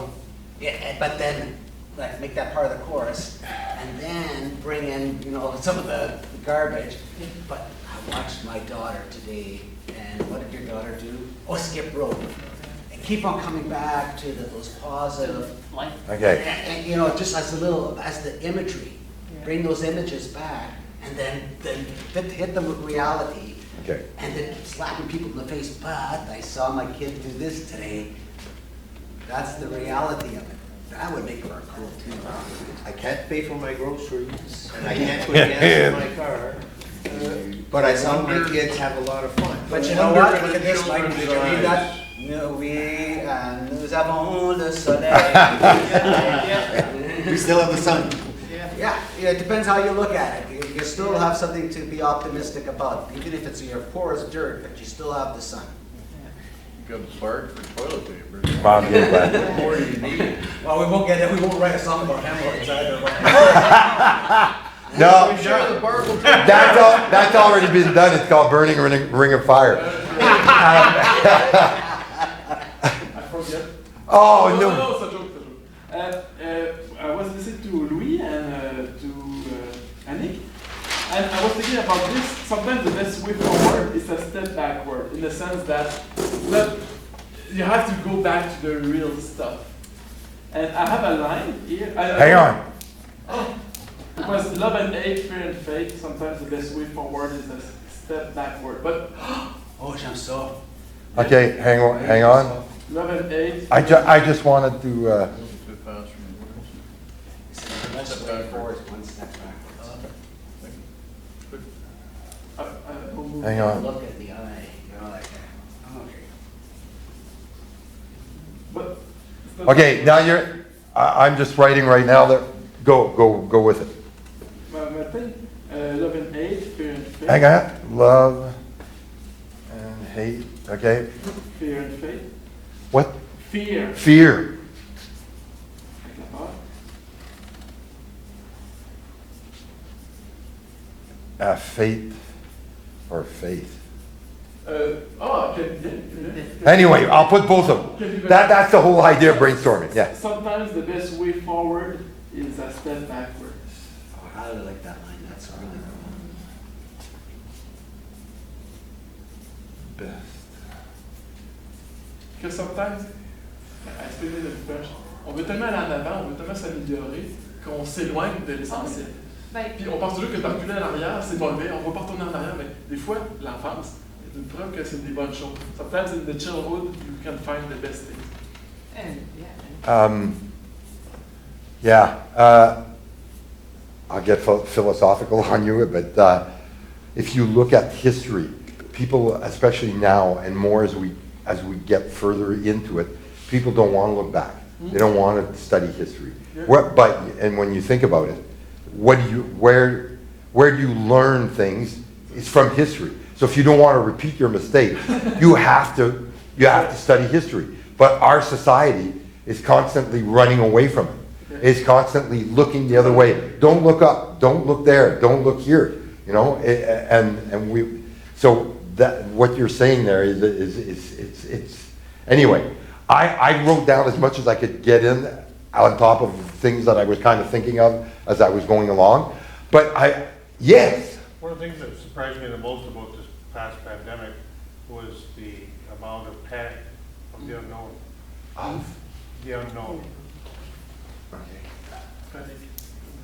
Yeah, but then, like, make that part of the chorus, and then bring in, you know, some of the garbage. But I watched my daughter today, and what did your daughter do? Oh, skip rope. And keep on coming back to those positive, Okay. and, you know, just as a little, as the imagery, bring those images back, and then hit them with reality. Okay. And then slapping people in the face, but I saw my kid do this today. That's the reality of it. That would make her a cool too. I can't pay for my groceries, and I can't put gas in my car, but I saw my kids have a lot of fun. But you know what? Look at this, Mike. Did you read that? Nous avons le soleil. We still have the sun. Yeah, it depends how you look at it. You still have something to be optimistic about, even if it's your poor as dirt, but you still have the sun. You got a spark for toilet paper. Mom gave that. What more do you need? Well, we won't write a song about hemorrhoids either. No, Share the bar will take- that's already been done. It's called Burning Ring of Fire. I forget. Oh, no. No, it's a joke, I was listening to Louis and to Annick, and I was thinking about this. Sometimes the best way forward is a step backward, in the sense that you have to go back to the real stuff. And I have a line here. Hang on. Oh, it was love and hate, fear and faith. Sometimes the best way forward is a step backward. But Oh, j'aime ça. Okay, hang on. love and hate. I just wanted to, Too fast for me. The best way forward is one step backwards. hang on. Look at the eye. You're like, okay. But Okay, now I'm just writing right now that, go with it. my thing, love and hate, fear and faith. Hang on, love and hate, okay? Fear and faith. What? Fear. Fear. Faith or faith. Okay. Anyway, I'll put both of them. That's the whole idea of brainstorming, yeah. Sometimes the best way forward is a step backward. Oh, I really like that line. That's really cool. Best. Because sometimes, I explain it in French, on veut tellement aller en avant, on veut tellement s'améliorer, qu'on s'éloigne de l'essentiel. Puis on pense toujours que de reculer en arrière, c'est mauvais, on va pas retourner en arrière, mais des fois, l'enfance est une preuve que c'est des bonnes choses. Sometimes in the childhood, you can find the best things. I'll get philosophical on you, but if you look at history, people, especially now and more as we get further into it, people don't want to look back. They don't want to study history. And when you think about it, where do you learn things? It's from history. So if you don't want to repeat your mistakes, you have to study history. But our society is constantly running away from it. It's constantly looking the other way. Don't look up. Don't look there. Don't look here. You know, so that what you're saying there is anyway. I wrote down as much as I could get in on top of things that I was kind of thinking of as I was going along. But yes. One of the things that surprised me the most about this past pandemic was the amount of panic of the unknown. Of? The unknown. Okay.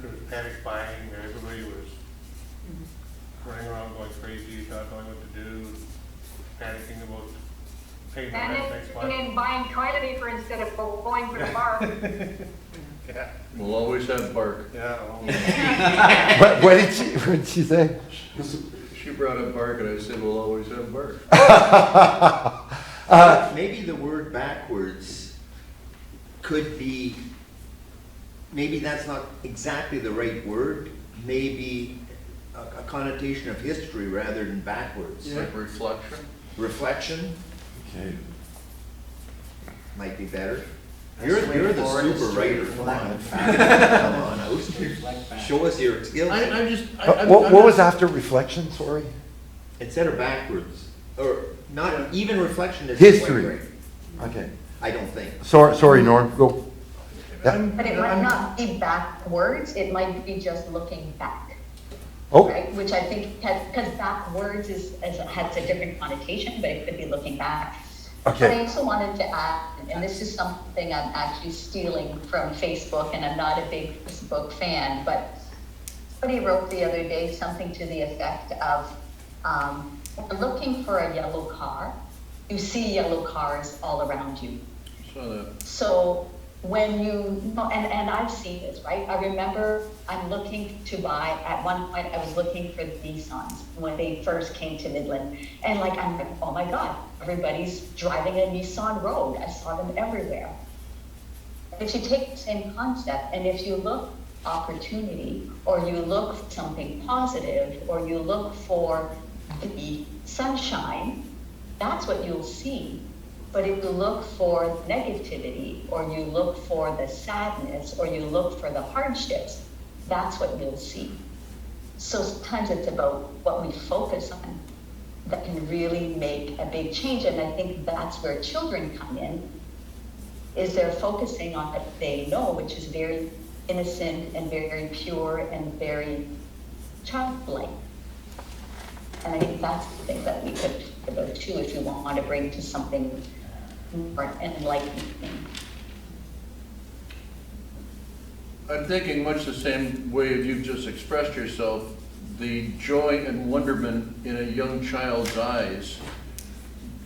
There was panic buying, everybody was running around going crazy, not knowing what to do, panicking about paying the rent next month. And buying toilet paper instead of going for the bar. Yeah, We'll always have bark. yeah, well, What did she say? She brought up bark and I said, we'll always have bark. Maybe the word backwards could be, maybe that's not exactly the right word, maybe a connotation of history rather than backwards. Like reflection. Reflection Okay. might be better. Let's You're wait the for it super to writer. reflect Come on. back. Come on, Oster. Reflect back. Show us your skills. I'm just. What was after reflection, sorry? Instead of backwards, or not, even reflection is. History. quite right. Okay. I don't think. Sorry, Norm, go. But it might not be backwards, it might be just looking back, Oh, right? Which I think, because backwards has a different connotation, but it could be looking back. But I okay. also wanted to add, and this is something I'm actually stealing from Facebook, and I'm not a big Facebook fan, but somebody wrote the other day something to the effect of, looking for a yellow car, you see yellow cars all around you. Saw that. So when and I've seen this, right? I remember I'm looking to buy, at one point I was looking for the Nissans when they first came to Midland. And like, I'm like, oh my God, everybody's driving a Nissan Rogue. I saw them everywhere. If you take the same concept and if you look opportunity, or you look for something positive, or you look for the sunshine, that's what you'll see. But if you look for negativity, or you look for the sadness, or you look for the hardships, that's what you'll see. So sometimes it's about what we focus on that can really make a big change. And I think that's where children come in, is they're focusing on what they know, which is very innocent and very pure and very childlike. And I think that's the thing that we could think about too, if you want to bring to something more enlightening. I'm thinking much the same way you've just expressed yourself, the joy and wonderment in a young child's eyes,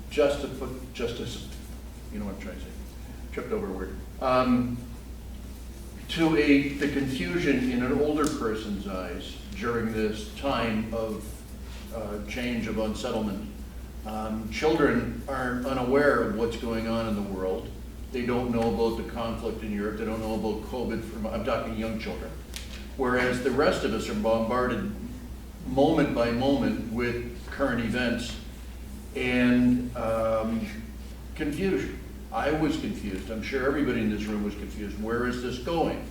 just as, you know what I'm trying to say, tripped over a word, to the confusion in an older person's eyes during this time of change, of unsettlement. Children are unaware of what's going on in the world. They don't know about the conflict in Europe. They don't know about COVID. I'm talking young children. Whereas the rest of us are bombarded moment by moment with current events and confusion. I was confused. I'm sure everybody in this room was confused. Where is this going?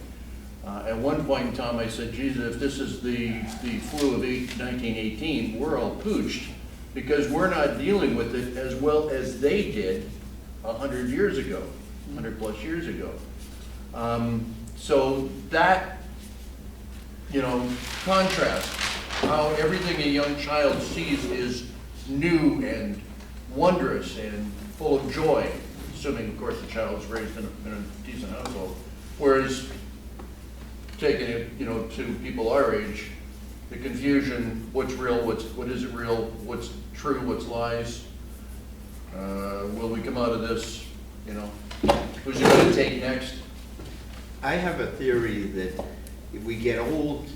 At one point in time, I said, Jesus, if this is the flu of 1918, we're all pooched, because we're not dealing with it as well as they did 100 years ago, 100 plus years ago. So that, contrast, how everything a young child sees is new and wondrous and full of joy, assuming, of course, the child's raised in a decent household. Whereas, taking it, to people our age, the confusion, what's real, what isn't real, what's true, what's lies. Will we come out of this, who's it going to take next? I have a theory that if we get old,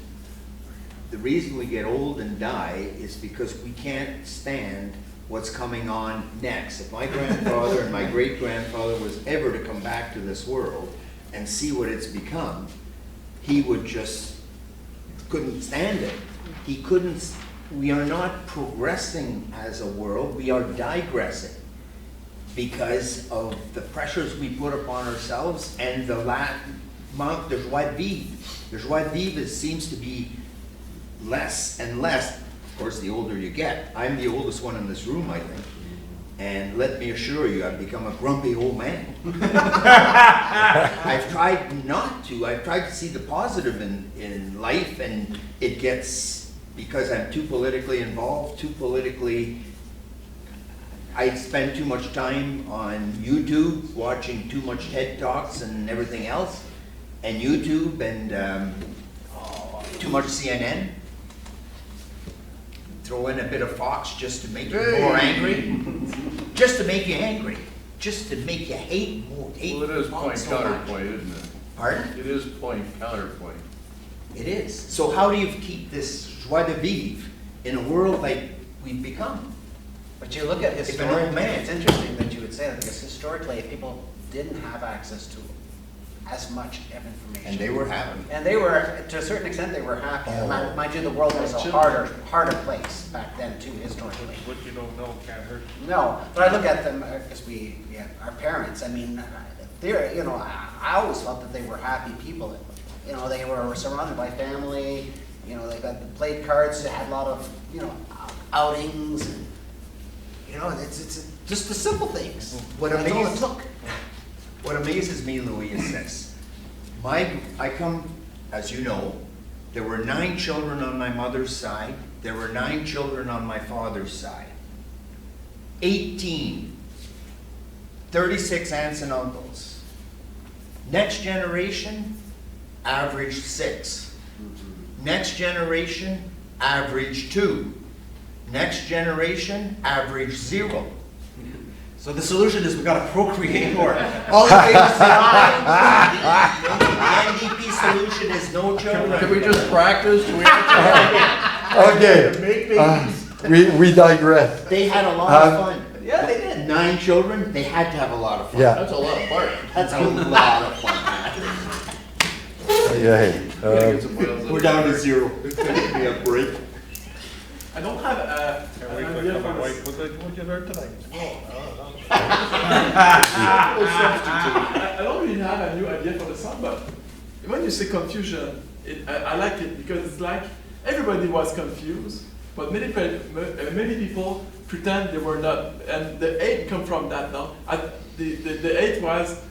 the reason we get old and die is because we can't stand what's coming on next. If my grandfather and my great-grandfather was ever to come back to this world and see what it's become, he would just couldn't stand it. He couldn't, we are not progressing as a world, we are digressing because of the pressures we put upon ourselves and the manque de joie de vivre. The joie de vivre seems to be less and less. Of course, the older you get. I'm the oldest one in this room, I think. And let me assure you, I've become a grumpy old man. I've tried not to. I've tried to see the positive in life, and it gets, because I'm too politically involved, too politically, I spend too much time on YouTube, watching too much TED Talks and everything else, and YouTube and too much CNN. Throw in a bit of Fox just to make you more angry. Just to make you angry. Just to make you hate more. Hate Well, it is Fox point so much. counterpoint, isn't it? Pardon? It is point counterpoint. It is. So how do you keep this joie de vivre in a world like we've become? But you look at It's an historically, old man. it's interesting that you would say that, because historically, people didn't have access to as much of information. And they were happy. And they were, to a certain extent, they were happy. Oh. Mind you, the world was a harder place back then too, historically. What you don't know can't hurt. No, but I look at them, because our parents, I mean, they're, I always felt that they were happy people. They were surrounded by family, they played cards, they had a lot of, outings, and, it's just the simple things. What That's all it amazes- took. What amazes me, Louis, is this. I come, as you know, there were 9 children on my mother's side. There were 9 children on my father's side. 18. 36 aunts and uncles. Next generation, average 6. Next generation, average 2. Next generation, average 0. So the solution is we gotta procreate more. All the things that the NDP solution is no children. Can we just practice? Do we Okay, we digress. They had a lot of fun. Yeah, they did. 9 children, they had to have a lot of fun. Yeah. That's a lot of fart. That's a lot of fun. Yeah. We're down to 0. It's gonna be a break. I don't have Can't an wait to idea become for a this. wife. What you learn tonight? I don't really have a new idea for the song, but when you say confusion, I like it because it's like everybody was confused, but many people pretend they were not, and the hate come from that now. The hate was,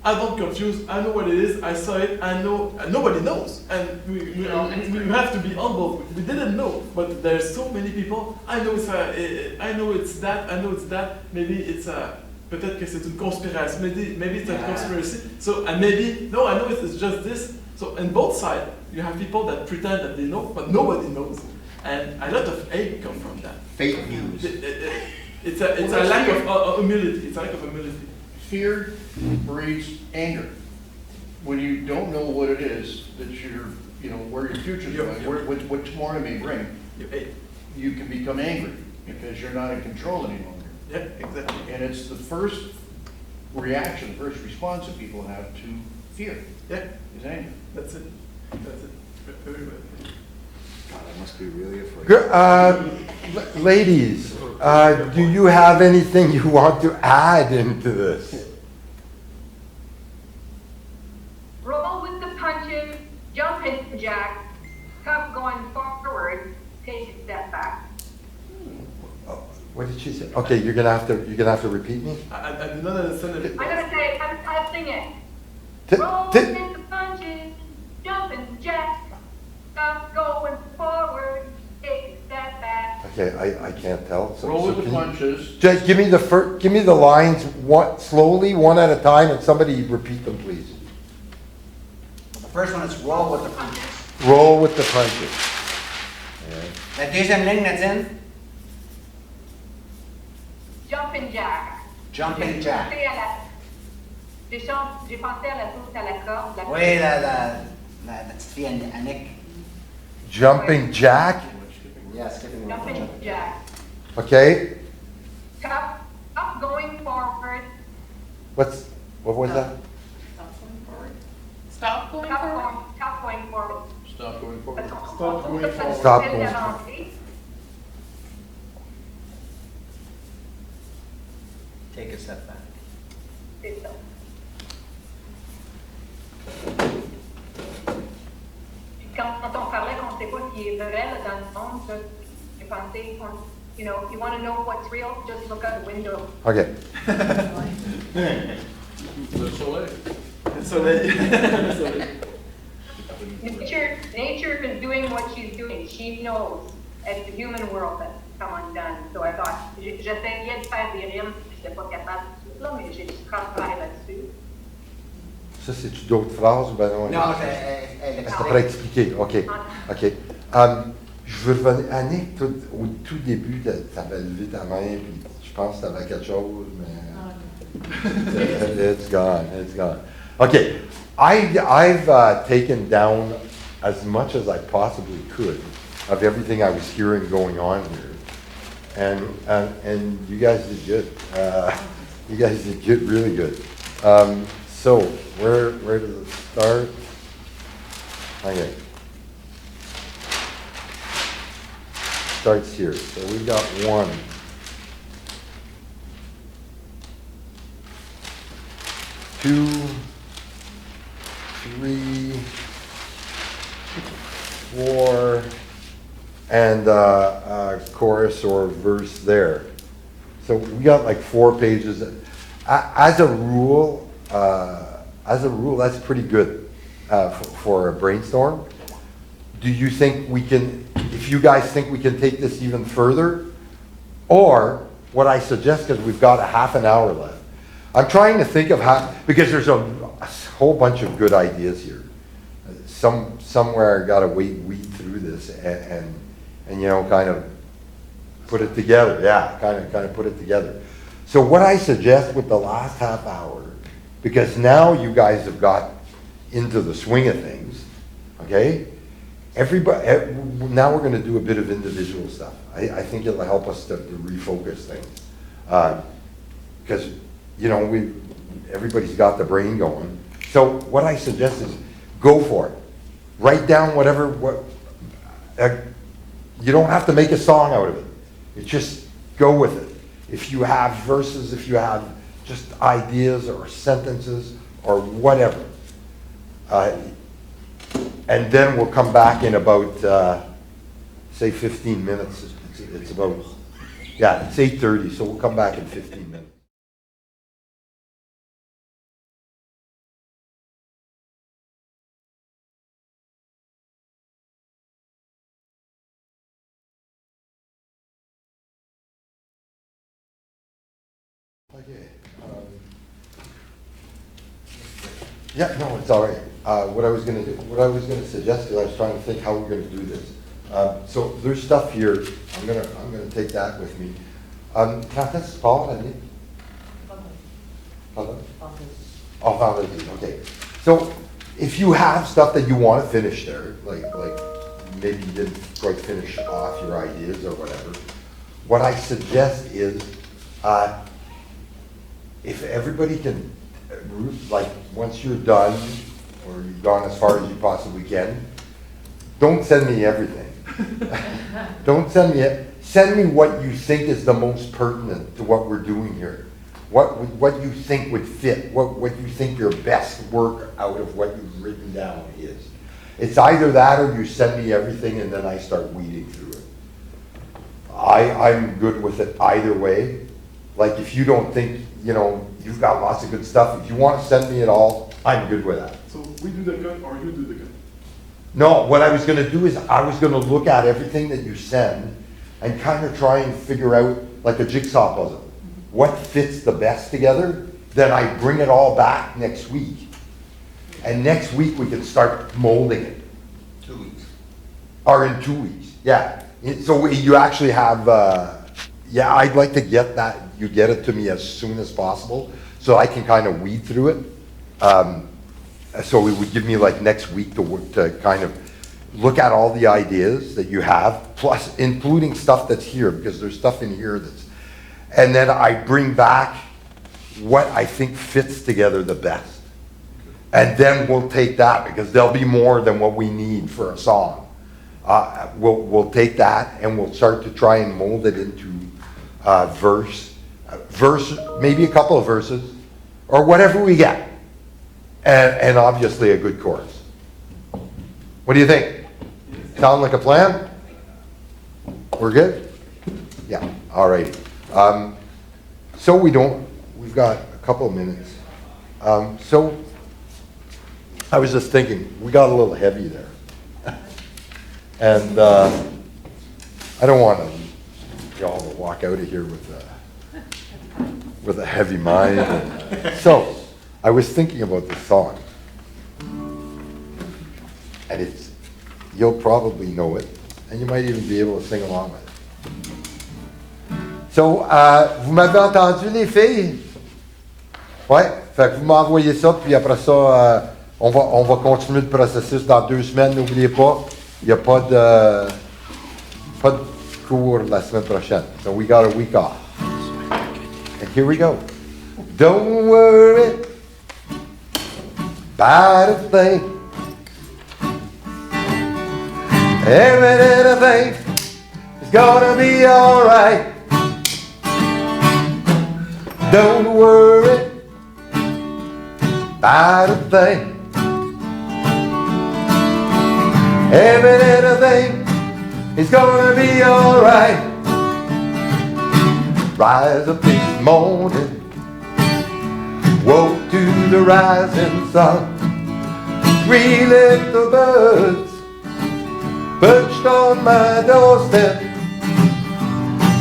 I don't confuse, I know what it is, I saw it, I know, and nobody knows, and we have to be humble. We didn't know, but there's so many people. I know it's that, I know it's that. Maybe it's peut-être que c'est une conspiration. Maybe it's a conspiracy. So and maybe no, I know it's just this. So on both sides, you have people that pretend that they know, but nobody knows, and a lot of hate come from that. Fake news. It's a lack of humility. It's a lack of humility. Fear breeds anger. When you don't know what it is that where your future's going, what tomorrow may bring, you can become angry because you're not in control any longer. Yeah, exactly. And it's the first reaction, the first response that people have to fear, Yeah, is anger. that's it. That's it. Very well. God, I must be really afraid. Ladies, do you have anything you want to add into this? Roll with the punches, jump in, Jack, tough going forward, take a step back. What did she say? Okay, you're gonna have to repeat me. I do not understand it. I'm gonna say, I'm singing. T- Roll t- with the punches, jump in, Jack, tough going forward, take a step back. Okay, I can't tell. So, Roll so with the can you- punches. Just give me the lines slowly, one at a time, and somebody repeat them, please. The first one is roll with the punches. Roll with the punches. La deuxième ligne, Nadine, Jumping Jack. jumping jack. J'ai pensé à la sauce à la corde. Oui, la petite fille Annick. Jumping jack. Yeah, skipping rope. Jumping Jack. Okay. Tough going forward, What was that? Stop going forward. tough going forward. Stop going forward. Stop going forward. Stop going forward. Take a step back. C'est ça. Puis quand on parlait qu'on ne sait pas ce qui est vrai là, dans le monde, j'ai pensé, if you want to know what's real, just look out the window. Okay. Le soleil. So Nature is doing what she's doing. She knows, as the human world does. come undone. So I thought, j'essayais de faire des rimes, je n'étais pas capable de tout là, mais j'ai travaillé là-dessus. Ça, c'est-tu d'autres phrases ou ben non? Non, C'est après expliquer, OK. OK. Je veux revenir, Annick, au tout début, tu avais levé ta main, puis je pense que tu avais quelque chose, mais it's gone, it's gone. OK. I've taken down as much as I possibly could of everything I was hearing going on here. And you guys did good. You guys did good, really good. So, where does it start? Okay. Starts here. So we got 1, 2, 3, 4, and chorus or verse there. So we got like 4 pages. As a rule, that's pretty good for a brainstorm. Do you think we can, if you guys think we can take this even further? Or what I suggest, because we've got a half an hour left, I'm trying to think of how, because there's a whole bunch of good ideas here. Somewhere I got to weed through this and you know, kind of put it together. Yeah, kind of put it together. So what I suggest with the last half hour, because now you guys have got into the swing of things, okay? Everybody, now we're going to do a bit of individual stuff. I think it'll help us to refocus things. Because, you know, everybody's got the brain going. So what I suggest is go for it. Write down whatever, you don't have to make a song out of it. It's just go with it. If you have verses, if you have just ideas or sentences or whatever. And then we'll come back in about, say 15 minutes. It's about, yeah, it's 8:30, so we'll come back in 15 minutes. Okay. Yeah, no, it's all right. What I was going to suggest is I was trying to think how we're going to do this. So there's stuff here. I'm going to take that with me. Candice, Paul, and Nick? Oh, vendredi. Okay. So if you have stuff that you want to finish there, like maybe you didn't quite finish off your ideas or whatever, what I suggest is if everybody can, like once you're done or you've gone as far as you possibly can, don't send me everything. Don't send me it. Send me what you think is the most pertinent to what we're doing here. What you think would fit, what you think your best work out of what you've written down is. It's either that or you send me everything and then I start weeding through it. I'm good with it either way. Like if you don't think, you know, you've got lots of good stuff, if you want to send me it all, I'm good with that. So we do the cut or you do the cut? No, what I was going to do is I was going to look at everything that you send and kind of try and figure out like a jigsaw puzzle. What fits the best together? Then I bring it all back next week. And next week we can start molding it. 2 weeks. Or in 2 weeks, yeah. So you actually have, yeah, I'd like to get that, you get it to me as soon as possible so I can kind of weed through it. So it would give me like next week to kind of look at all the ideas that you have, plus including stuff that's here, because there's stuff in here that's, and then I bring back what I think fits together the best. And then we'll take that, because there'll be more than what we need for a song. We'll take that and we'll start to try and mold it into verse, maybe a couple of verses, or whatever we get. And obviously a good chorus. What do you think? Sound like a plan? We're good? Yeah, all righty. So we've got a couple of minutes. So I was just thinking, we got a little heavy there. And I don't want to y'all to walk out of here with a heavy mind. So, I was thinking about this song. And you'll probably know it, and you might even be able to sing along with it. So, vous m'avez entendu, les filles? Ouais, fait que vous m'envoyez ça, puis après ça, on va continuer le processus dans 2 semaines. N'oubliez pas, il n'y a pas de cours la semaine prochaine. So we got a week off. And here we go. Don't worry about a thing. Every little thing is gonna be alright. Don't worry about a thing. Every little thing is gonna be alright. Rise up this morning, woke to the rising sun. 3 little birds perched on my doorstep,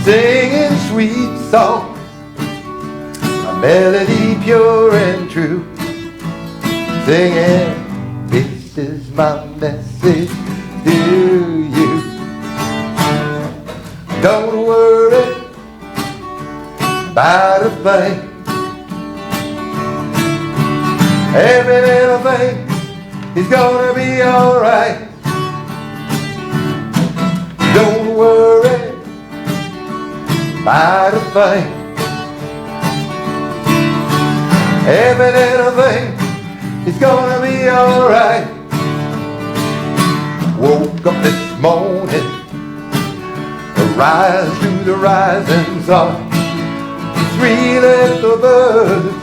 singing sweet songs, a melody pure and true, singing, this is my message to you. Don't worry about a thing. Every little thing is gonna be alright. Don't worry about a thing. Every little thing is gonna be alright. Woke up this morning, rise to the rising sun. 3 little birds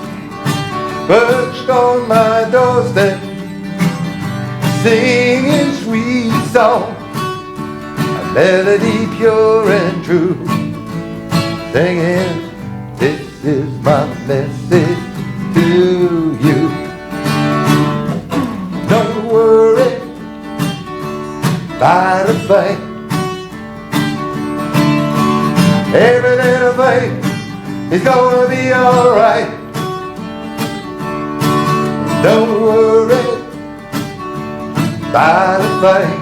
perched on my doorstep, singing sweet songs, melody pure and true, singing, this is my message to you. Don't worry about a thing. Every little thing is gonna be alright. Don't worry about a thing.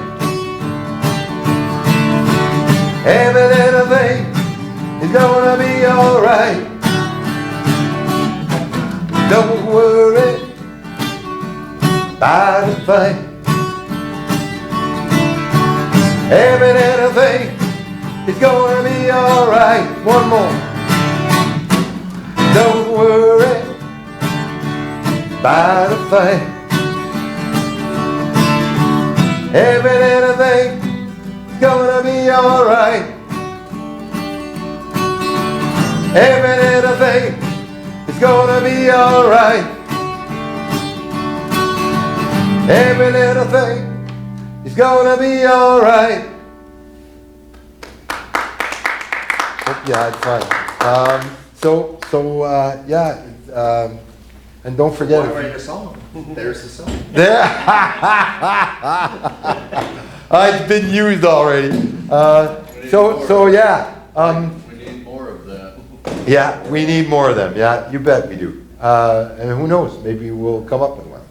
Every little thing is gonna be alright. Don't worry about a thing. Every little thing is gonna be alright. One more. Don't worry about a thing. Every little thing is gonna be alright. Every little thing is gonna be alright. Every little thing is gonna be alright. Hope you had fun. And don't forget. Why write a song? There's the song. There. It's been used already. We need more of that. Yeah, we need more of them. Yeah, you bet we do. And who knows? Maybe we'll come up with one.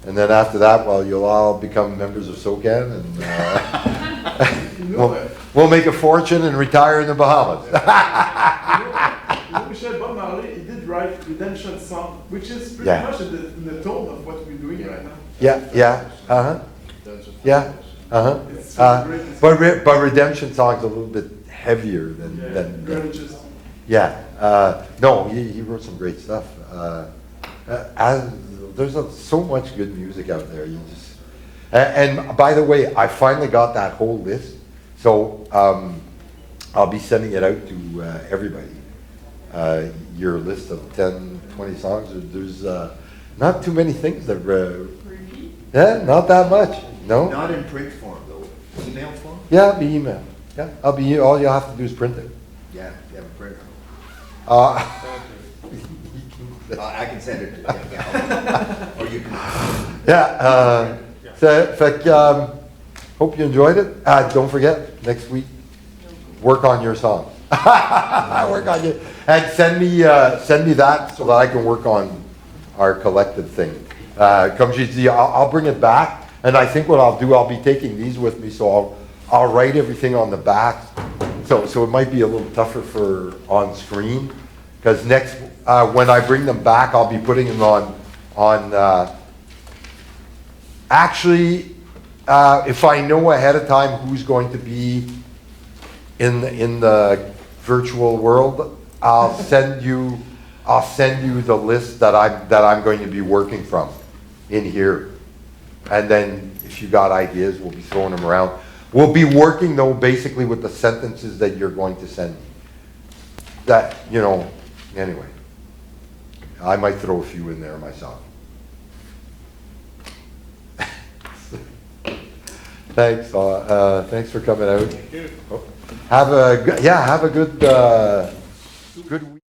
And then after that, well, you'll all become members of SOCAN, and we'll make a fortune and retire in the Bahamas. Michel Payment, he did write redemption song, which is pretty Yeah. much in the tone of what we're doing right now. Yeah. That's a Yeah. It's great. But redemption song's a little bit heavier than Religious. yeah. No, he wrote some great stuff. There's so much good music out there. You just and by the way, I finally got that whole list, so I'll be sending it out to everybody. Your list of 10, 20 songs. There's not too many things that. Yeah, not that much. No. Not in print form though. Email form? Yeah, I'll be email. Yeah, I'll be. All you have to do is print it. Yeah, you have a printer. I can send it to you. Yeah. Or you can. Yeah. Fait que, hope you enjoyed it. Don't forget, next week, work on your song. Work on you, and send me that so that I can work on our collective thing. Comme j'ai dit, I'll bring it back, and I think what I'll do, I'll be taking these with me, so I'll write everything on the back. So it might be a little tougher for on screen, because next, when I bring them back, I'll be putting them on actually, if I know ahead of time who's going to be in the virtual world, I'll send you the list that I'm going to be working from in here. And then if you got ideas, we'll be throwing them around. We'll be working though basically with the sentences that you're going to send me. That, anyway. I might throw a few in there myself. Thanks, thanks for coming out. Thank you. Have a good week.